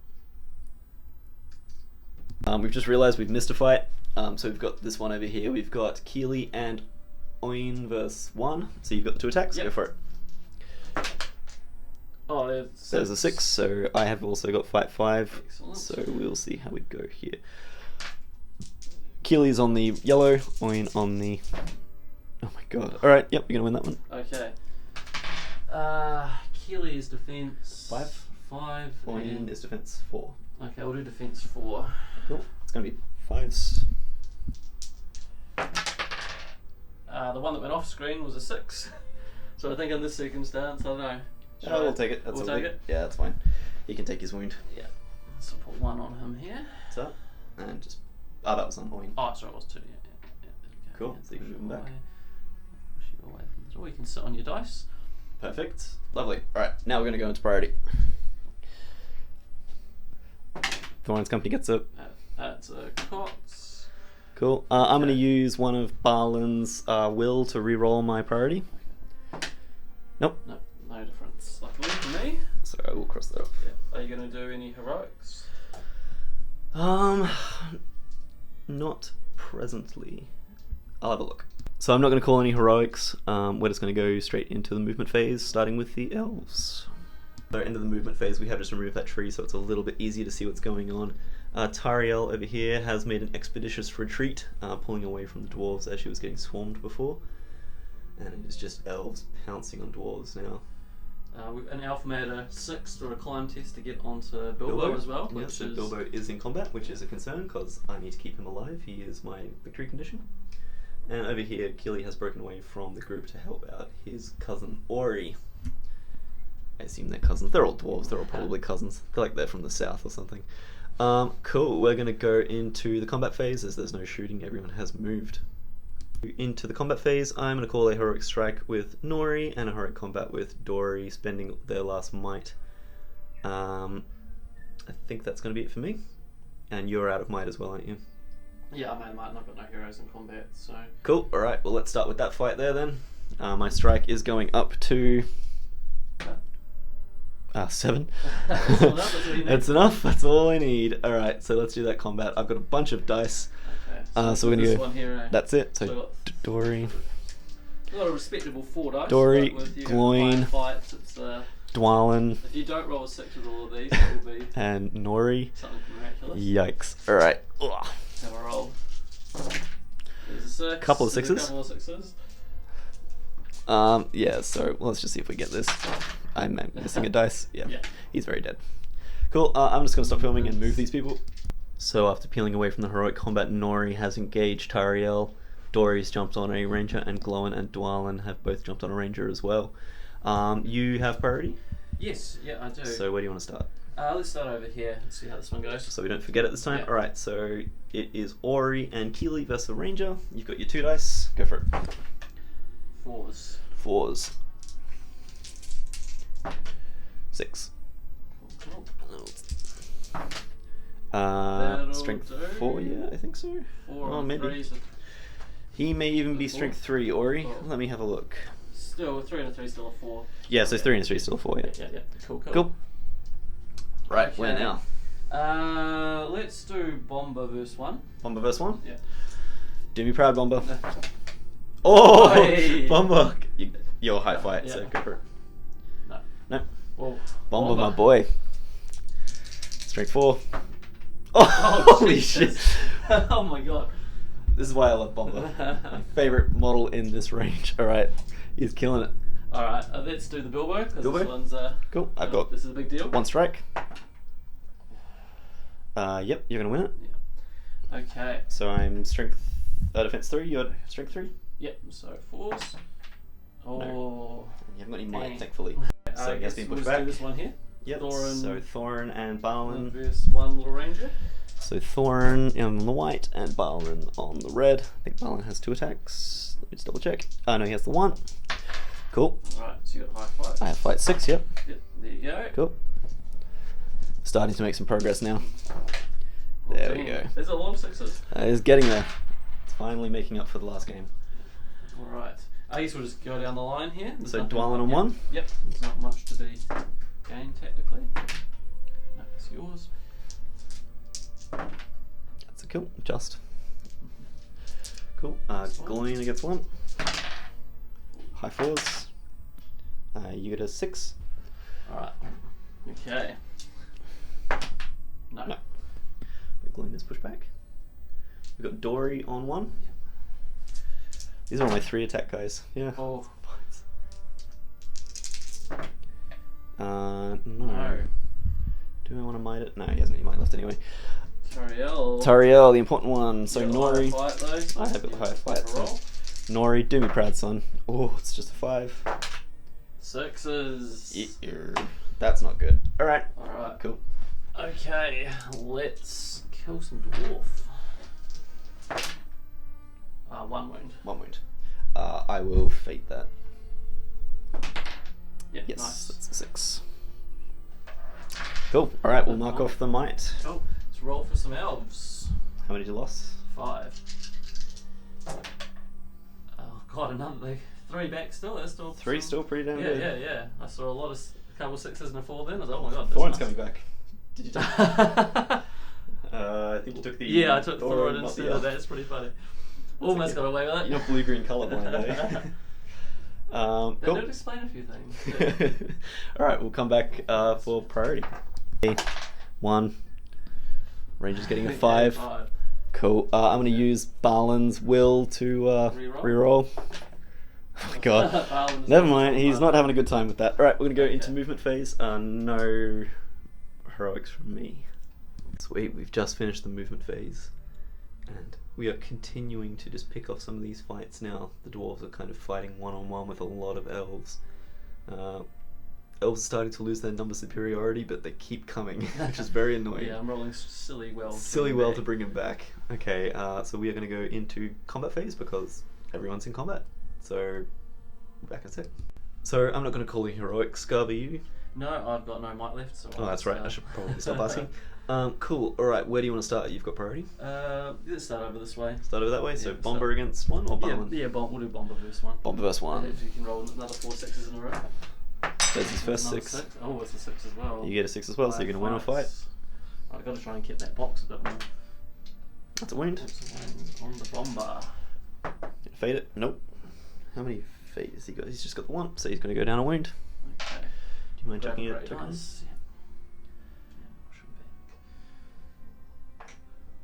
We've just realised we've missed a fight. So we've got this one over here. We've got Keely and Oin versus 1. So you've got the 2 attacks. Yep. Go for it. Oh, There's a 6, so I have also got fight 5. Excellent. So we'll see how we go here. Keely's on the yellow, Oin on the... Oh my god. Alright, yep, you're going to win that one. Okay. Keely is defense 5. 5. Oin is defense 4. Okay, we'll do defense 4. Cool. It's going to be 5s. The one that went off screen was a 6. So I think in this circumstance, I don't know. We'll take it. We'll take it? Yeah, that's fine. He can take his wound. Yeah. So put 1 on him here. What's up? And just... Oh, that was on Oin. Oh, sorry, it was 2. Yeah, Cool, yeah, so you can move him back. Push you away from the door. You can sit on your dice. Perfect. Lovely. Alright, now we're going to go into priority. Thorin's company gets it. That's a COTS. Cool. I'm going to use one of Barlin's will to re-roll my priority. Nope. No difference. Luckily for me. So I will cross that off. Yeah. Are you going to do any heroics? Not presently. I'll have a look. So I'm not going to call any heroics. We're just going to go straight into the movement phase, starting with the elves. So into the movement phase, we have just removed that tree, so it's a little bit easier to see what's going on. Tariel over here has made an expeditious retreat, pulling away from the dwarves as she was getting swarmed before. And it is just elves pouncing on dwarves now. An elf made a 6 or a climb test to get onto Bilbo as well. Yeah, so Bilbo is in combat, which is a concern because I need to keep him alive. He is my victory condition. And over here, Keely has broken away from the group to help out his cousin Ori. I assume they're cousins. They're all dwarves. They're all probably cousins. They're like they're from the south or something. Cool. We're going to go into the combat phase as there's no shooting. Everyone has moved. Into the combat phase, I'm going to call a heroic strike with Nori and a heroic combat with Dory, spending their last might. I think that's going to be it for me. And you're out of might as well, aren't you? Yeah, I'm out of might and I've got no heroes in combat, so... Cool, alright, well let's start with that fight there then. My strike is going up to... 7. That's enough, that's all I need. Alright, so let's do that combat. I've got a bunch of dice. Okay, so we're going to go... One here, That's it, so We've Dory... got a respectable 4 dice. Dory, with Gloin, fights, it's, Dwalin... if you don't roll a 6 with all of these, it will be... and Nori. something miraculous. Yikes. Alright. Have a roll. There's a 6. Couple of There's 6s. A couple of 6s. Yeah, so let's just see if we get this. I'm missing a dice. Yeah, he's very dead. Cool, I'm just going to stop filming and move these people. So after peeling away from the heroic combat, Nori has engaged Tariel, Dory's jumped on a ranger, and Gloin and Dwalin have both jumped on a ranger as well. You have priority? Yes, yeah, I do. So where do you want to start? Let's start over here and see how this one goes. So we don't forget it this time. Yeah. Alright, so it is Ori and Keely versus the Ranger. You've got your 2 dice. Go for it. 4s. 4s. 6. Cool. Strength do. 4, yeah, I think so. 4 Oh, on maybe. 3, so He may even be 4. strength 3, Ori. Oh. Let me have a look. still 3 and a 3, still a 4. Yeah, so 3 and 3 is still a 4, yeah. Yeah. Cool. Cool. Right, Okay. where now? Let's do Bomber verse 1. Bomber verse 1? Yeah. Do me proud, Bomber. Oh! Hey. Bomber! You're high fight, Yeah. so go for it. No. Well, Bomber, my boy. Strength 4. Oh, holy shit! Jesus. Oh my god. This is why I love Bomber. My favourite model in this range. Alright, he's killing it. Alright, let's do the Bilbo, because Bilbo? this one's Cool, I've got this is a big deal. 1 strike. Yep, you're gonna win it. Yeah. Okay. So I'm defense 3, you're strength 3? Yep, so 4s. Oh. No. You haven't got any might, Dang. thankfully. So I guess being we'll pushed just back. do this one here. Yep, Thorin. so Thorin and Balin. Versus one little ranger. So Thorin on the white and Balin on the red. I think Balin has 2 attacks. Let me just double check. Oh no, he has the 1. Cool. Alright, so you got high fight. I have fight 6, yep. Yep, there you go. Cool. Starting to make some progress now. Oh, There we dang. go. There's a lot of 6s. It's getting there. It's finally making up for the last game. Alright. I guess we'll just go down the line here. There's So nothing- Dwellin on yep. 1? Yep, there's not much to be gained technically. No, it's yours. That's a kill, just. Cool. That's one. Glean against 1. High 4s. You get a 6. Alright. Okay. No. No. But Glean is pushed back. We've got Dory on 1. These are all my 3 attack guys. Yeah. Oh. No. No. Do I want to might it? No, he hasn't any might left anyway. Tariel. Tariel, the important one. So You got Nori. high fight, though. I have got the higher fight, so- Roll. Nori, do me proud, son. Oh, it's just a 5. 6s. Yeah. That's not good. Alright. Alright. Cool. Okay, let's kill some dwarf. 1 wound. 1 wound. I will fate that. Yep, Yes, nice. that's a 6. Cool. Alright, we'll mark off the might. Cool. Let's roll for some elves. How many did you lost? 5. Oh god, another 3 back still. That's still 3 some- still pretty damn good. Yeah. I saw a lot of a couple 6s and a 4 then. I was like, oh my god. Thorin's that's coming back. Did you take nice. I think you took the... Yeah, I took Thorin not instead the of that. elf. It's pretty funny. Almost got away with it. You're not blue-green colourblind, eh? They Cool. did explain a few things. Yeah. Alright, we'll come back for priority. 1. Ranger's getting a Yeah, 5. 5. Cool. I'm going to use Balin's will to Reroll? reroll. Oh my god. Balin's Never not mind, he's fun. not having a good time with that. Alright, we're going to go Okay. into movement phase. No heroics from me. Sweet, we've just finished the movement phase. And we are continuing to just pick off some of these fights now. The dwarves are kind of fighting one-on-one with a lot of elves. Elves are starting to lose their number superiority, but they keep coming, which is very annoying. Yeah, I'm rolling silly well. Silly well to bring him back. Okay, so we are going to go into combat phase because everyone's in combat. So, back in a sec. So, I'm not going to call you heroic. Scarver, you? No, I've got no might left. So Oh, that's right. I should probably stop asking. Cool. Alright, where do you want to start? You've got priority? Let's start over this way. Start over that way? So, Yeah, Bomber against 1 or Balin? Yeah, we'll do Bomber versus 1. Bomber versus 1. If you can roll another 4 6s in a row. There's his first Another 6. Oh, it's a 6 as well. You get a 6 as well, so you're going to win or fight. I've got to try and keep that box a bit more. That's a wound. That's a win on the Bomber. Fade it. Nope. How many fades has he got? He's just got the 1, so he's going to go down a wound. Okay. Do you mind Grab checking a it? great Token? dice. Yeah, push him back.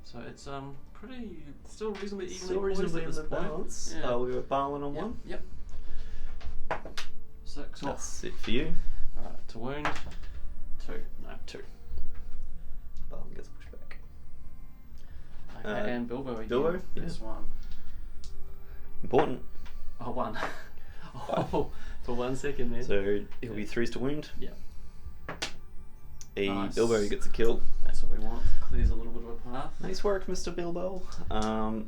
So it's pretty, still reasonably evenly Still poised reasonably at in this the point. balance. Yeah. We'll go with Balin on 1. Yep. 6 off. That's it for you. Alright, to wound. 2. No. 2. Balin gets pushed back. Okay, and Bilbo again. Bilbo? Yeah. This one. Important. Oh, 1. Five. Oh, for 1 second there. So it'll be 3s to wound. Yeah. Nice. Bilbo gets a kill. That's what we want. Clears a little bit of a path. Nice work, Mr. Bilbo. 2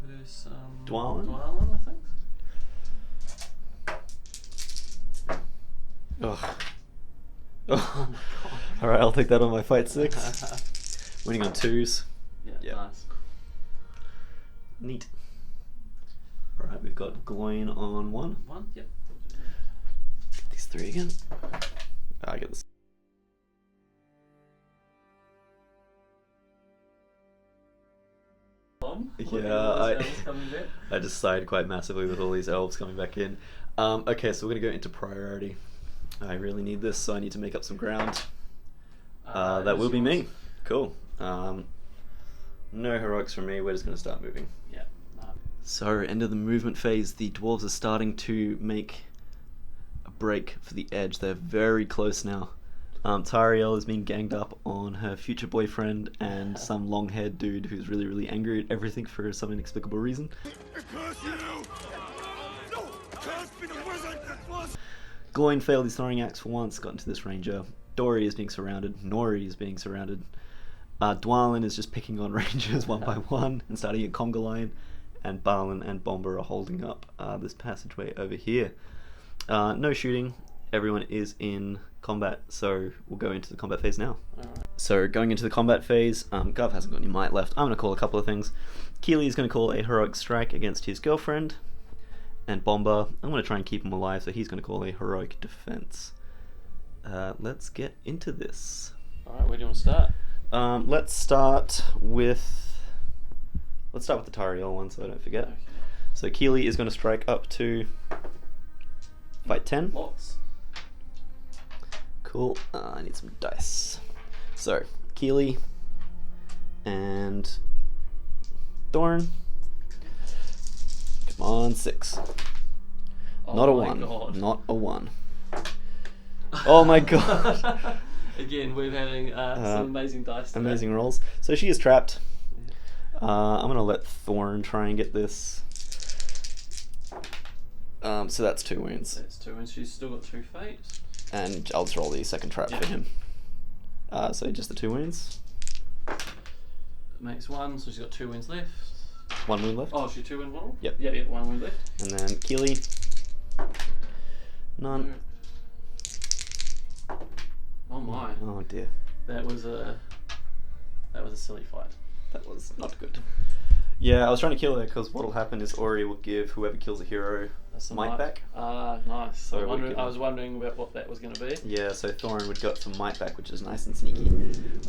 versus Dwalin? Dwalin, I think. Ugh. Oh. Alright, I'll take that on my fight 6. Winning on 2s. Yeah, nice. Neat. Alright, we've got Gloin on 1. 1, yep. Get these 3 again. I get this. Yeah, I just sighed quite massively with all these elves coming back in. Okay, so we're going to go into priority. I really need this, so I need to make up some ground. That will be me. Cool. No heroics from me, we're just going to start moving. Yeah. So, end of the movement phase, the dwarves are starting to make a break for the edge. They're very close now. Tariel is being ganged up on her future boyfriend and some long-haired dude who's really, really angry at everything for some inexplicable reason. Gloin failed his throwing axe for once, got into this ranger. Dory is being surrounded. Nori is being surrounded. Dwalin is just picking on rangers one by one and starting a conga line. And Balin and Bomber are holding up this passageway over here. No shooting. Everyone is in combat, so we'll go into the combat phase now. Alright. So going into the combat phase, Gov hasn't got any might left. I'm going to call a couple of things. Keely is going to call a heroic strike against his girlfriend. And Bomber, I'm going to try and keep him alive, so he's going to call a heroic defense. Let's get into this. Alright, where do you want to start? Let's start with the Tariel one, so I don't forget. Okay. So Keely is going to strike up to fight 10. Lots. Cool. I need some dice. So Keely and Thorin. Come on, 6. Oh Not a my 1. God. Not a 1. Oh my god. Again, we're having some amazing dice today. Amazing rolls. So she is trapped. I'm going to let Thorin try and get this. So that's 2 wounds. That's 2 wounds. She's still got 2 fates. And I'll just roll the second trap for him. So just the 2 wounds. Makes 1, so she's got 2 wounds left. 1 wound left. Oh, she's 2 wound model? Yep. Yeah, 1 wound left. And then Keely. None. Oh my. Oh dear. That was a silly fight. That was not good. Yeah, I was trying to kill her because what'll happen is Ori will give whoever kills a hero That's might back. Ah, nice. So I was wondering about what that was going to be. Yeah, so Thorin would got some might back, which is nice and sneaky.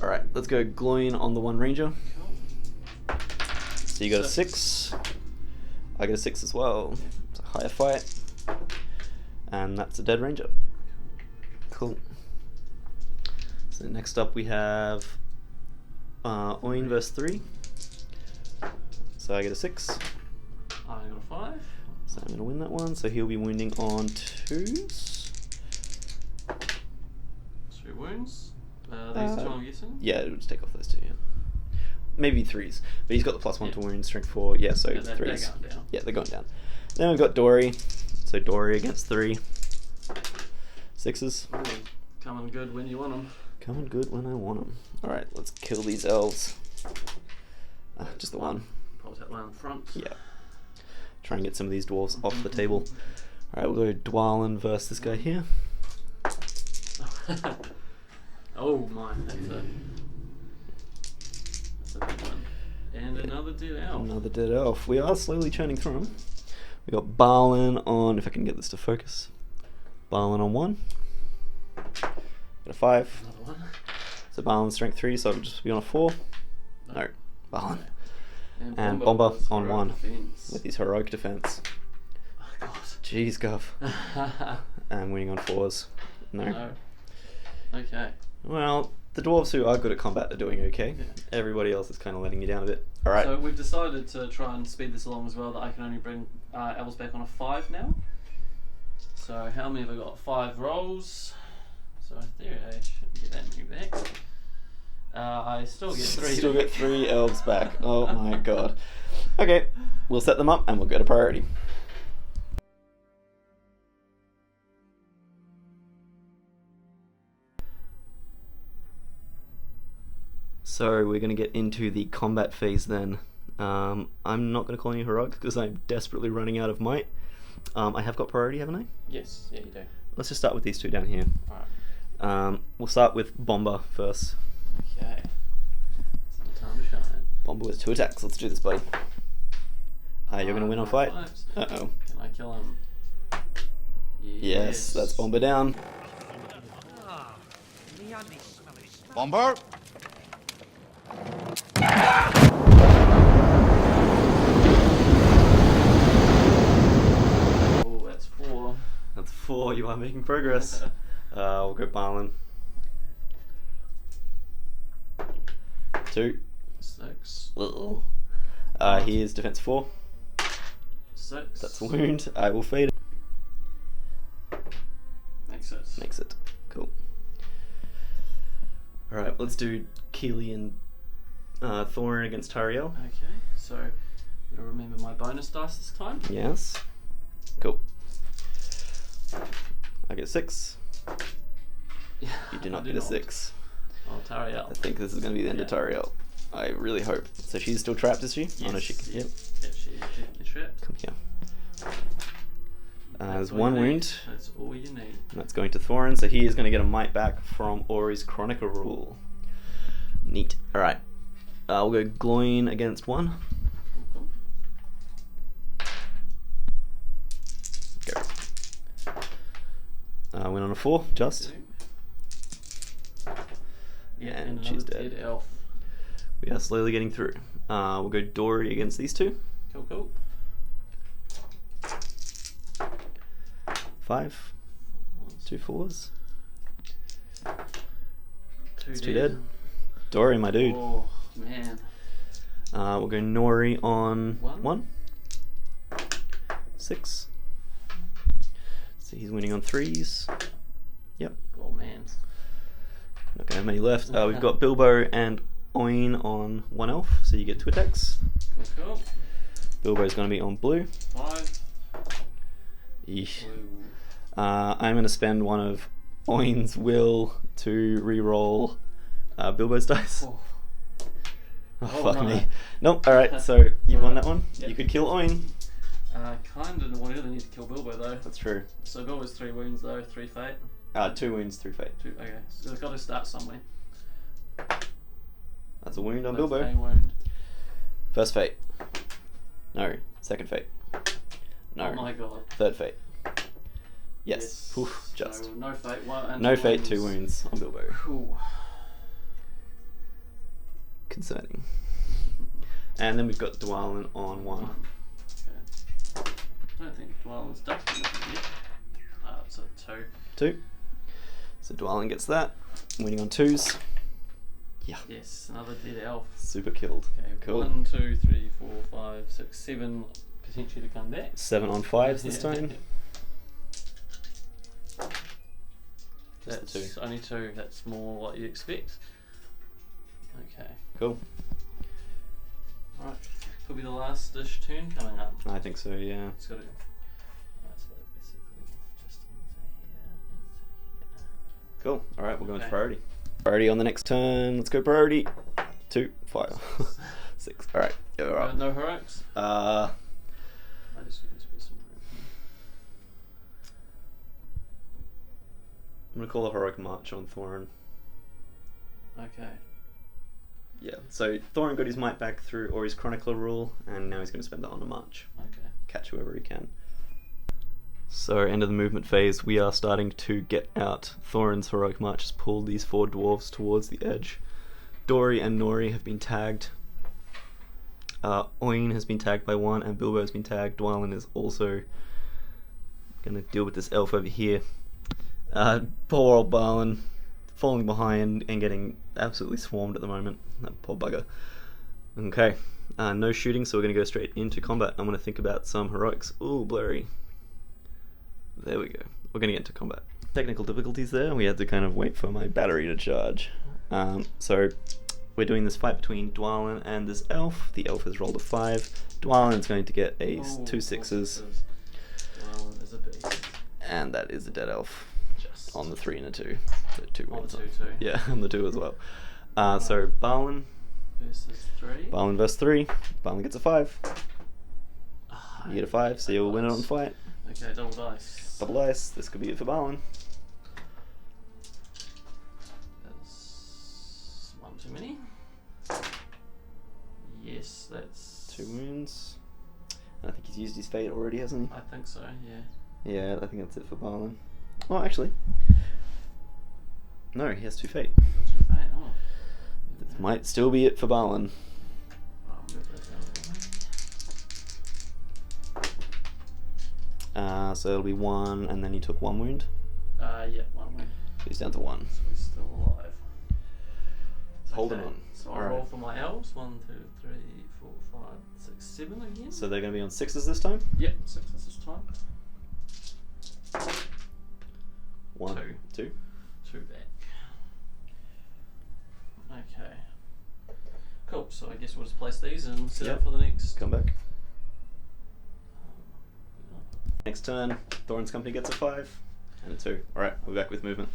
Alright, let's go Gloin on the 1 ranger. Cool. So you got a 6. I got a 6 as well. It's a higher fight. And that's a dead ranger. Cool. So next up we have Oin versus 3. So I get a 6. I got a 5. So I'm going to win that one. So he'll be wounding on 2s. 2 wounds. These 2 I'm guessing? Yeah, it'll just take off those 2, yeah. Maybe 3s. But he's got the +1 to wound, strength 4. Yeah, so Yeah, they're 3s. going down. Yeah, they're going down. Then we've got Dory. So Dory against 3. 6s. Ooh, coming good when you want them. Coming good when I want them. Alright, let's kill these elves. Just the 1. Pop that one in front. Yeah. Try and get some of these dwarves off the table. Alright, we'll go Dwalin versus this guy here. Oh my, that's a big one. And another dead elf. Another dead elf. We are slowly churning through them. We got Balin on, if I can get this to focus. Balin on 1. Got a 5. Another one. So Balin's strength 3, so it'll just be on a 4. No, Balin. And Bomber Bomber was on heroic 1 defense. with his heroic defense. Oh god. Jeez, Gov. And winning on 4s. No. No. Okay. Well, the dwarves who are good at combat are doing okay. Yeah. Everybody else is kind of letting you down a bit. Alright. So we've decided to try and speed this along as well, that I can only bring elves back on a 5 now. So how many have I got? 5 rolls. So in theory I shouldn't get that many back. I still get 3. Still get 3 elves back. Oh my god. Okay, we'll set them up and we'll go to priority. So we're going to get into the combat phase then. I'm not going to call any heroics because I'm desperately running out of might. I have got priority, haven't I? Yes, yeah, you do. Let's just start with these two down here. Alright. We'll start with Bomber first. Okay. It's the time to shine. Bomber with 2 attacks. Let's do this, buddy. You're going to win on fight. Uh-oh. Can I kill him? Yes, that's Bomber down. Bomber! Oh, that's 4. That's 4. You are making progress. We'll go Barlin. 2. 6. Little. He is defense 4. 6. That's a wound. I will fade it. Makes it. Cool. Alright, let's do Keely and Thorin against Tariel. Okay, so I'm going to remember my bonus dice this time. Yes. Cool. I get 6. Yeah, You do I not get a 6. Oh, Tariel. I think this is going to be the end of Tariel. I really hope. So she's still trapped, is she? Yes, Oh no, she can. yep. Yep. Yep, she is definitely trapped. Come here. There's That's all 1 you need. wound. That's all you need. And that's going to Thorin, so he is going to get a might back from Ori's Chronicle Rule. Neat. Alright. We'll go Gloin against 1. Cool. Go. Win on a 4, just. Yeah, And and she's another dead. elf. We are slowly getting through. We'll go Dory against these 2. Cool. 5. 2 4s. 2 It's 2 dead. Dory, my dude. Oh, man. We'll go Nori on 1. 1. 6. So he's winning on 3s. Yep. Oh, man. Not gonna have many left. We've got Bilbo and Oin on 1 elf, so you get 2 attacks. Cool. Bilbo's gonna be on blue. 5. Eesh. Blue. I'm gonna spend one of Oin's will to re-roll Bilbo's dice. Oh. Oh, Oh, fuck no. me. Nope, alright, so you won that one. Yep. You could kill Oin. Kind of want to need to kill Bilbo though. That's true. So Bilbo's 3 wounds though, 3 fate. 2 wounds through fate. 2. Okay, so they've got to start somewhere. That's a wound on That's Bilbo. a wound. First fate. No. Second fate. No. Oh my god. Third fate. Yes. Oof, just. So no fate. 1 and No 2 fate, 2 wounds on Bilbo. Ooh. Concerning. And then we've got Dwalin on 1. Okay. I don't think Dwellin's done anything yet. So 2. 2. So Dwalin gets that. Winning on 2s. Yeah. Yes, another dead elf. Super killed. Okay, Cool. 1, 2, 3, 4, 5, 6, 7 potentially to come back. 7 on 5s this Yeah. time. Just That's the 2. only 2. That's more what you expect. Okay. Cool. Alright. Could be the last dish turn coming up. I think so, yeah. It's got to. Right, so basically just into here. Cool. Alright, we'll go into Okay. priority. Priority on the next turn. Let's go priority. 2, 5, 6. Alright, go up. No heroics? I just need to be some room. I'm gonna call a heroic march on Thorin. Okay. Yeah, so Thorin got his might back through Ori's Chronicler rule, and now he's going to spend that on a march. Okay. Catch whoever he can. So, end of the movement phase, we are starting to get out. Thorin's heroic march has pulled these 4 dwarves towards the edge. Dory and Nori have been tagged. Oin has been tagged by 1, and Bilbo has been tagged. Dwalin is also going to deal with this elf over here. Poor old Balin, falling behind and getting absolutely swarmed at the moment. That poor bugger. Okay, no shooting, so we're going to go straight into combat. I'm going to think about some heroics. Ooh, blurry. There we go. We're going to get into combat. Technical difficulties there. We had to kind of wait for my battery to charge. So we're doing this fight between Dwalin and this elf. The elf has rolled a 5. Dwalin's going to get a 2 6s. Dwalin is a beast. And that is a dead elf. Just. On the 3 and a 2. So 2 On wins. the 2 too. Yeah, on the 2 as well. So Balin versus 3. versus 3. Balin gets a 5. Ah, You get a 5, so you'll win it on fight. Okay, double dice. Double dice. This could be it for Balin. That's one too many. Yes, that's 2 wounds. And I think he's used his fate already, hasn't I think so. Yeah. he? Yeah, I think that's it for Balin. Oh, actually. No, he has 2 fate. That's your fate. Oh. This might still be it for Balin. I'll move that out of the way. So it'll be 1, and then he took 1 wound. Yeah, 1 win. He's down to 1. So he's still alive. Holding Okay, on. So I'll Alright. roll for my elves. 1, 2, 3, 4, 5, 6, 7 again. So they're going to be on 6s this time? Yep, 6 this time. 1, 2. 2. 2 back. Okay. Cool, so I guess we'll just place these and set up for the next. Come back. Next turn, Thorin's company gets a 5 and a 2. Alright, we're back with movement.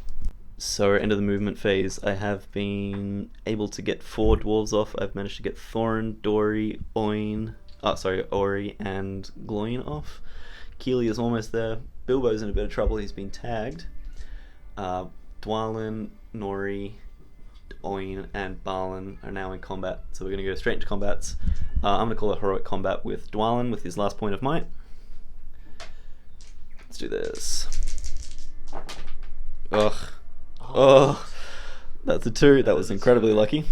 So, end of the movement phase. I have been able to get 4 dwarves off. I've managed to get Thorin, Ori, Ori, and Gloin off. Keely is almost there. Bilbo's in a bit of trouble. He's been tagged. Dwalin, Nori, Oin, and Balin are now in combat. So we're going to go straight into combats. I'm going to call a heroic combat with Dwalin with his last point of might. Let's do this. Ugh. Oh, that's a 2. That was incredibly lucky.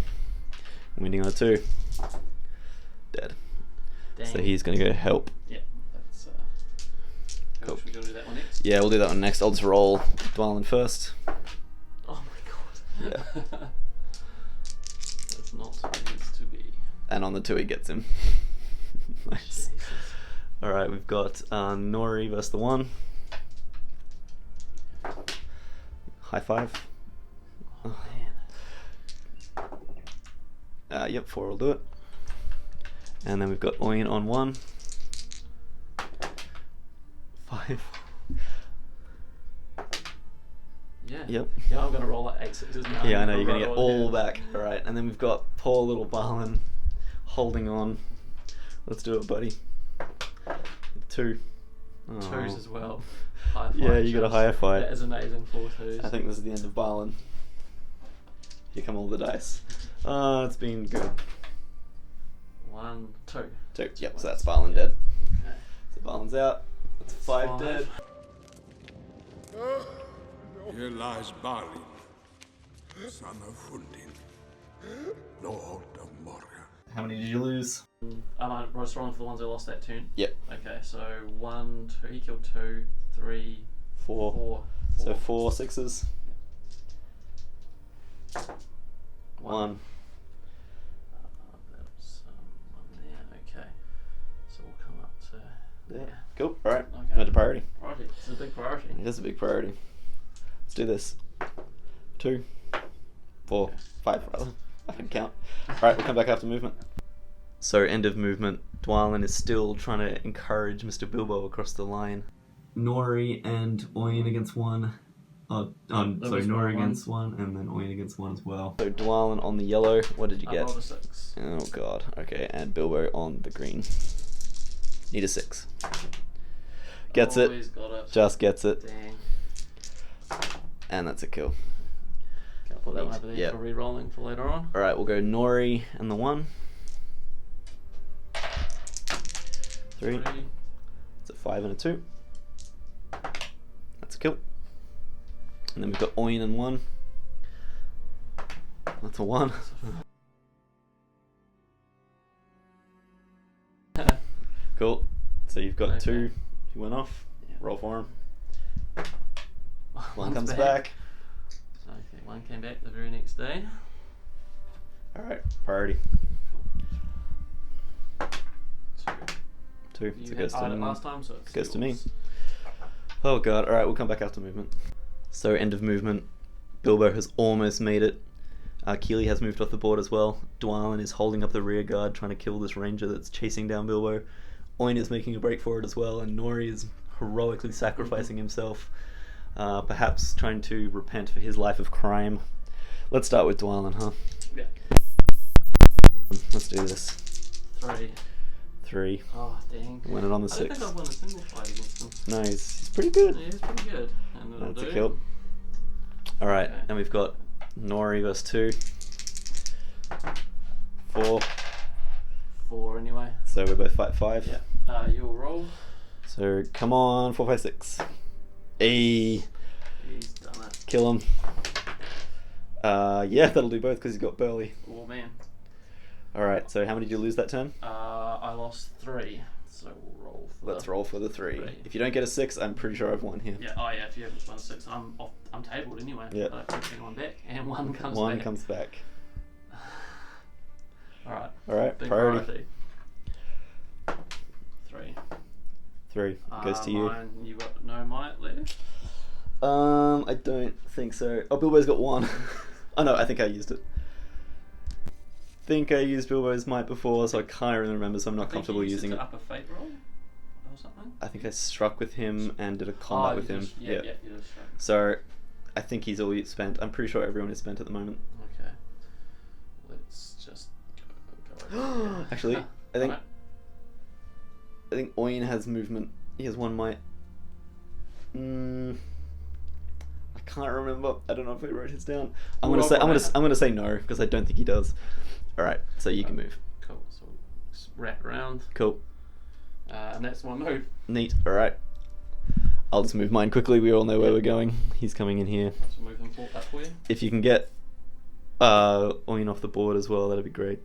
Winning on a 2. Dead. Dang. So he's going to go help. Yep, that's Cool. Should we go do that one next? Yeah, we'll do that one next. I'll just roll Dwalin first. Oh my god. Yeah. That's not what it needs to be. And on the 2 he gets him. Nice. Jesus. Alright, we've got Nori versus the 1. High 5. Oh man. Yep, 4 will do it. And then we've got Oin on 1. 5. Yeah. Yep. Yeah, I'm gonna roll like 8 6s now. Yeah, I know, you're going to get Roll all again. back. Alright, and then we've got poor little Balin holding on. Let's do it, buddy. 2. Oh. 2s as well. Higher fight. Yeah, you got a higher fight. That is amazing. 4 2s. I think this is the end of Balin. Here come all the dice. It's been good. 1 2. 2. Yep, so that's Balin dead. Okay. So Balin's out. That's 5 dead. Here lies Balin, son of Fundin, Lord of Moria. How many did you lose? I'm just rolling for the ones I lost that turn. Yep. Okay, so 1 2. He killed 2, 3, 4. 4. So 4 6s. 1. That's 1 there. Okay. So we'll come up to. Yeah. Cool. Alright. Okay. Go to priority. Priority. This is a big priority. It is a big priority. Let's do this. 2, 4, 5 rather. I can count. Alright, we'll come back after movement. So, end of movement. Dwalin is still trying to encourage Mr. Bilbo across the line. Nori and Oin against 1. Sorry, was Nori one. against 1, and then Oin against 1 as well. So, Dwalin on the yellow. What did you I get? rolled a 6. Oh god. Okay, and Bilbo on the green. Need a 6. Gets it. Always got it. Just gets it. Dang. And that's a kill. Can I put that one over there Yep. for re-rolling for later on? Alright, we'll go Nori and the 1. 3. It's a 5 and a 2. That's a kill. And then we've got Oin and 1. That's a 1. Cool. So you've got Okay. 2. You went off. Yeah. Roll for him. One One's comes back. Okay, 1 came back the very next day. Alright, priority. 2. 2. So You it goes had to it last time, so it's goes to me. yours. Oh god, alright, we'll come back after movement. So, end of movement. Bilbo has almost made it. Keely has moved off the board as well. Dwalin is holding up the rear guard, trying to kill this ranger that's chasing down Bilbo. Oin is making a break for it as well, and Nori is heroically sacrificing himself, perhaps trying to repent for his life of crime. Let's start with Dwalin, huh? Yeah. Let's do this. 3. 3. Oh, dang. Win it on the I don't 6. think I've won a single fight against him. No, he's pretty good. Yeah, he's pretty good. And it'll That's do. a kill. Alright, Okay. and we've got Nori versus 2. 4. 4 anyway. So we both fight 5. Yeah. You'll roll. So come on, 4, 5, 6. Hey, He's done it. kill him. Yeah, that'll do both because he's got Burly. Oh man. Alright, so how many did you lose that turn? I lost 3. So we'll roll for Let's roll for the 3. 3. If you don't get a 6, I'm pretty sure I've won here. Yeah, oh yeah, if you haven't won a 6, I'm off, I'm tabled anyway. Yeah. I don't take anyone back, and 1 comes One back. comes back. Alright, Alright, priority. 3. 3 goes to you. Mine, you got no might left? I don't think so. Oh, Bilbo's got 1. Oh no, I think I used it. I used Bilbo's might before, so I can't really remember, so I'm not comfortable using it. Up a fate roll or something? I think I struck with him and did a combat with him. Yeah, you did struck. So I think he's all spent. I'm pretty sure everyone is spent at the moment. Okay. Let's just go Actually, I think Alright. I think Oin has movement. He has 1 might. I can't remember. I don't know if I wrote his down. I'm gonna say no because I don't think he does. All right, so you can move. Cool. So we'll just wrap around. Cool. And that's my move. Neat. All right. I'll just move mine quickly. We all know where we're going. He's coming in here. So move him up for you. If you can get Oin off the board as well, that'd be great.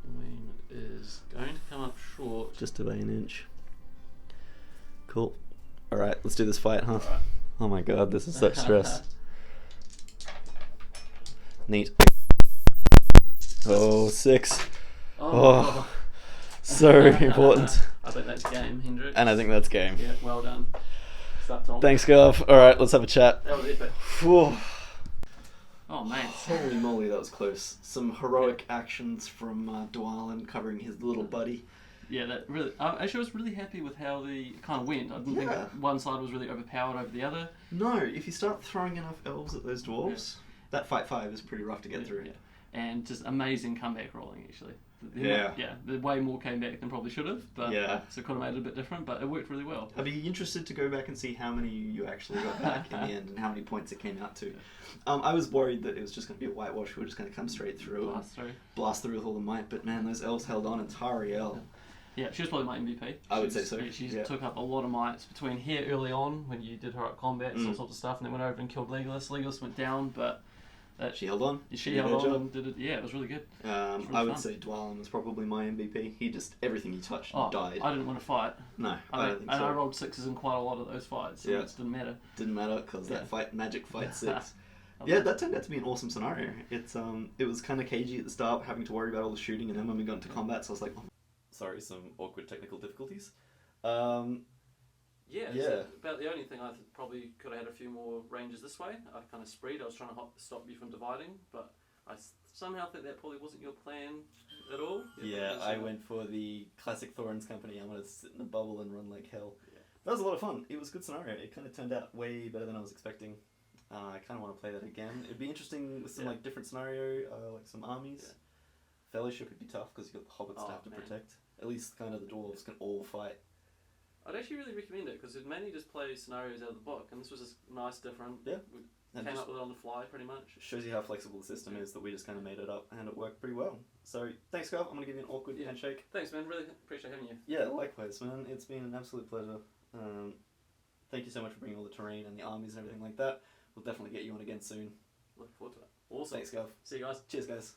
Wayne is going to come up short. Just about an inch. Cool. All right, let's do this fight, huh? Alright. Oh my god, this is such stress. Neat. Oh, 6. Oh, so important. I think that's game, Hendrik. And I think that's game. Yeah, well done. Start, Tom. Thanks, Gov. All right, let's have a chat. That was epic. Whew. Oh, mate. Holy moly, that was close. Some heroic actions from Dwalin covering his little buddy. Yeah, that really. Actually, I was really happy with how the kind of went. I didn't think Yeah. one side was really overpowered over the other. No, if you start throwing enough elves at those dwarves, that fight 5 is pretty rough to get through. Yeah. And just amazing comeback rolling, actually. Yeah. The way more came back than probably should have, but Yeah. so could have made it a bit different, but it worked really well. I'd be interested to go back and see how many you actually got back in the end and how many points it came out to. I was worried that it was just going to be a whitewash. We were just going to come straight through and blast through with all the might, but man, those elves held on, and Tariel. Yeah, she was probably my MVP. I would say so. She Yeah. took up a lot of mites between here early on when you did her at combats, all sorts of stuff, and then went over and killed Legolas. Legolas went down, but She held on. She held on and did it. Yeah, it was really good. I would say Dwalin was probably my MVP. He just, everything he touched died. I didn't want to fight. No, I don't think so. And I rolled 6s in quite a lot of those fights, so it just didn't matter. Didn't matter because that magic fight 6. Yeah, that turned out to be an awesome scenario. It was kind of cagey at the start, having to worry about all the shooting, and then when we got into combat, so I was like, sorry, some awkward technical difficulties. Yeah, it's about the only thing I probably could have had a few more ranges this way. I kind of spread. I was trying to stop you from dividing, but I somehow think that probably wasn't your plan at all. Yeah, I went for the classic Thorin's company. I'm going to sit in a bubble and run like hell. Yeah. That was a lot of fun. It was a good scenario. It kind of turned out way better than I was expecting. I kind of want to play that again. It'd be interesting with some like different scenario, like some armies. Yeah. Fellowship would be tough because you've got the hobbits to have to protect. At least kind of the dwarves can all fight. I'd actually really recommend it because it mainly just plays scenarios out of the book, and this was just nice, different. Yeah. We came up with it on the fly, pretty much. Shows you how flexible the system is that we just kind of made it up, and it worked pretty well. So thanks, Gov. I'm gonna give you an awkward handshake. Thanks, man. Really appreciate having you. Yeah, likewise, man. It's been an absolute pleasure. Thank you so much for bringing all the terrain and the armies and everything like that. We'll definitely get you on again soon. Look forward to it. Awesome. Thanks, Gov. See you guys. Cheers, guys.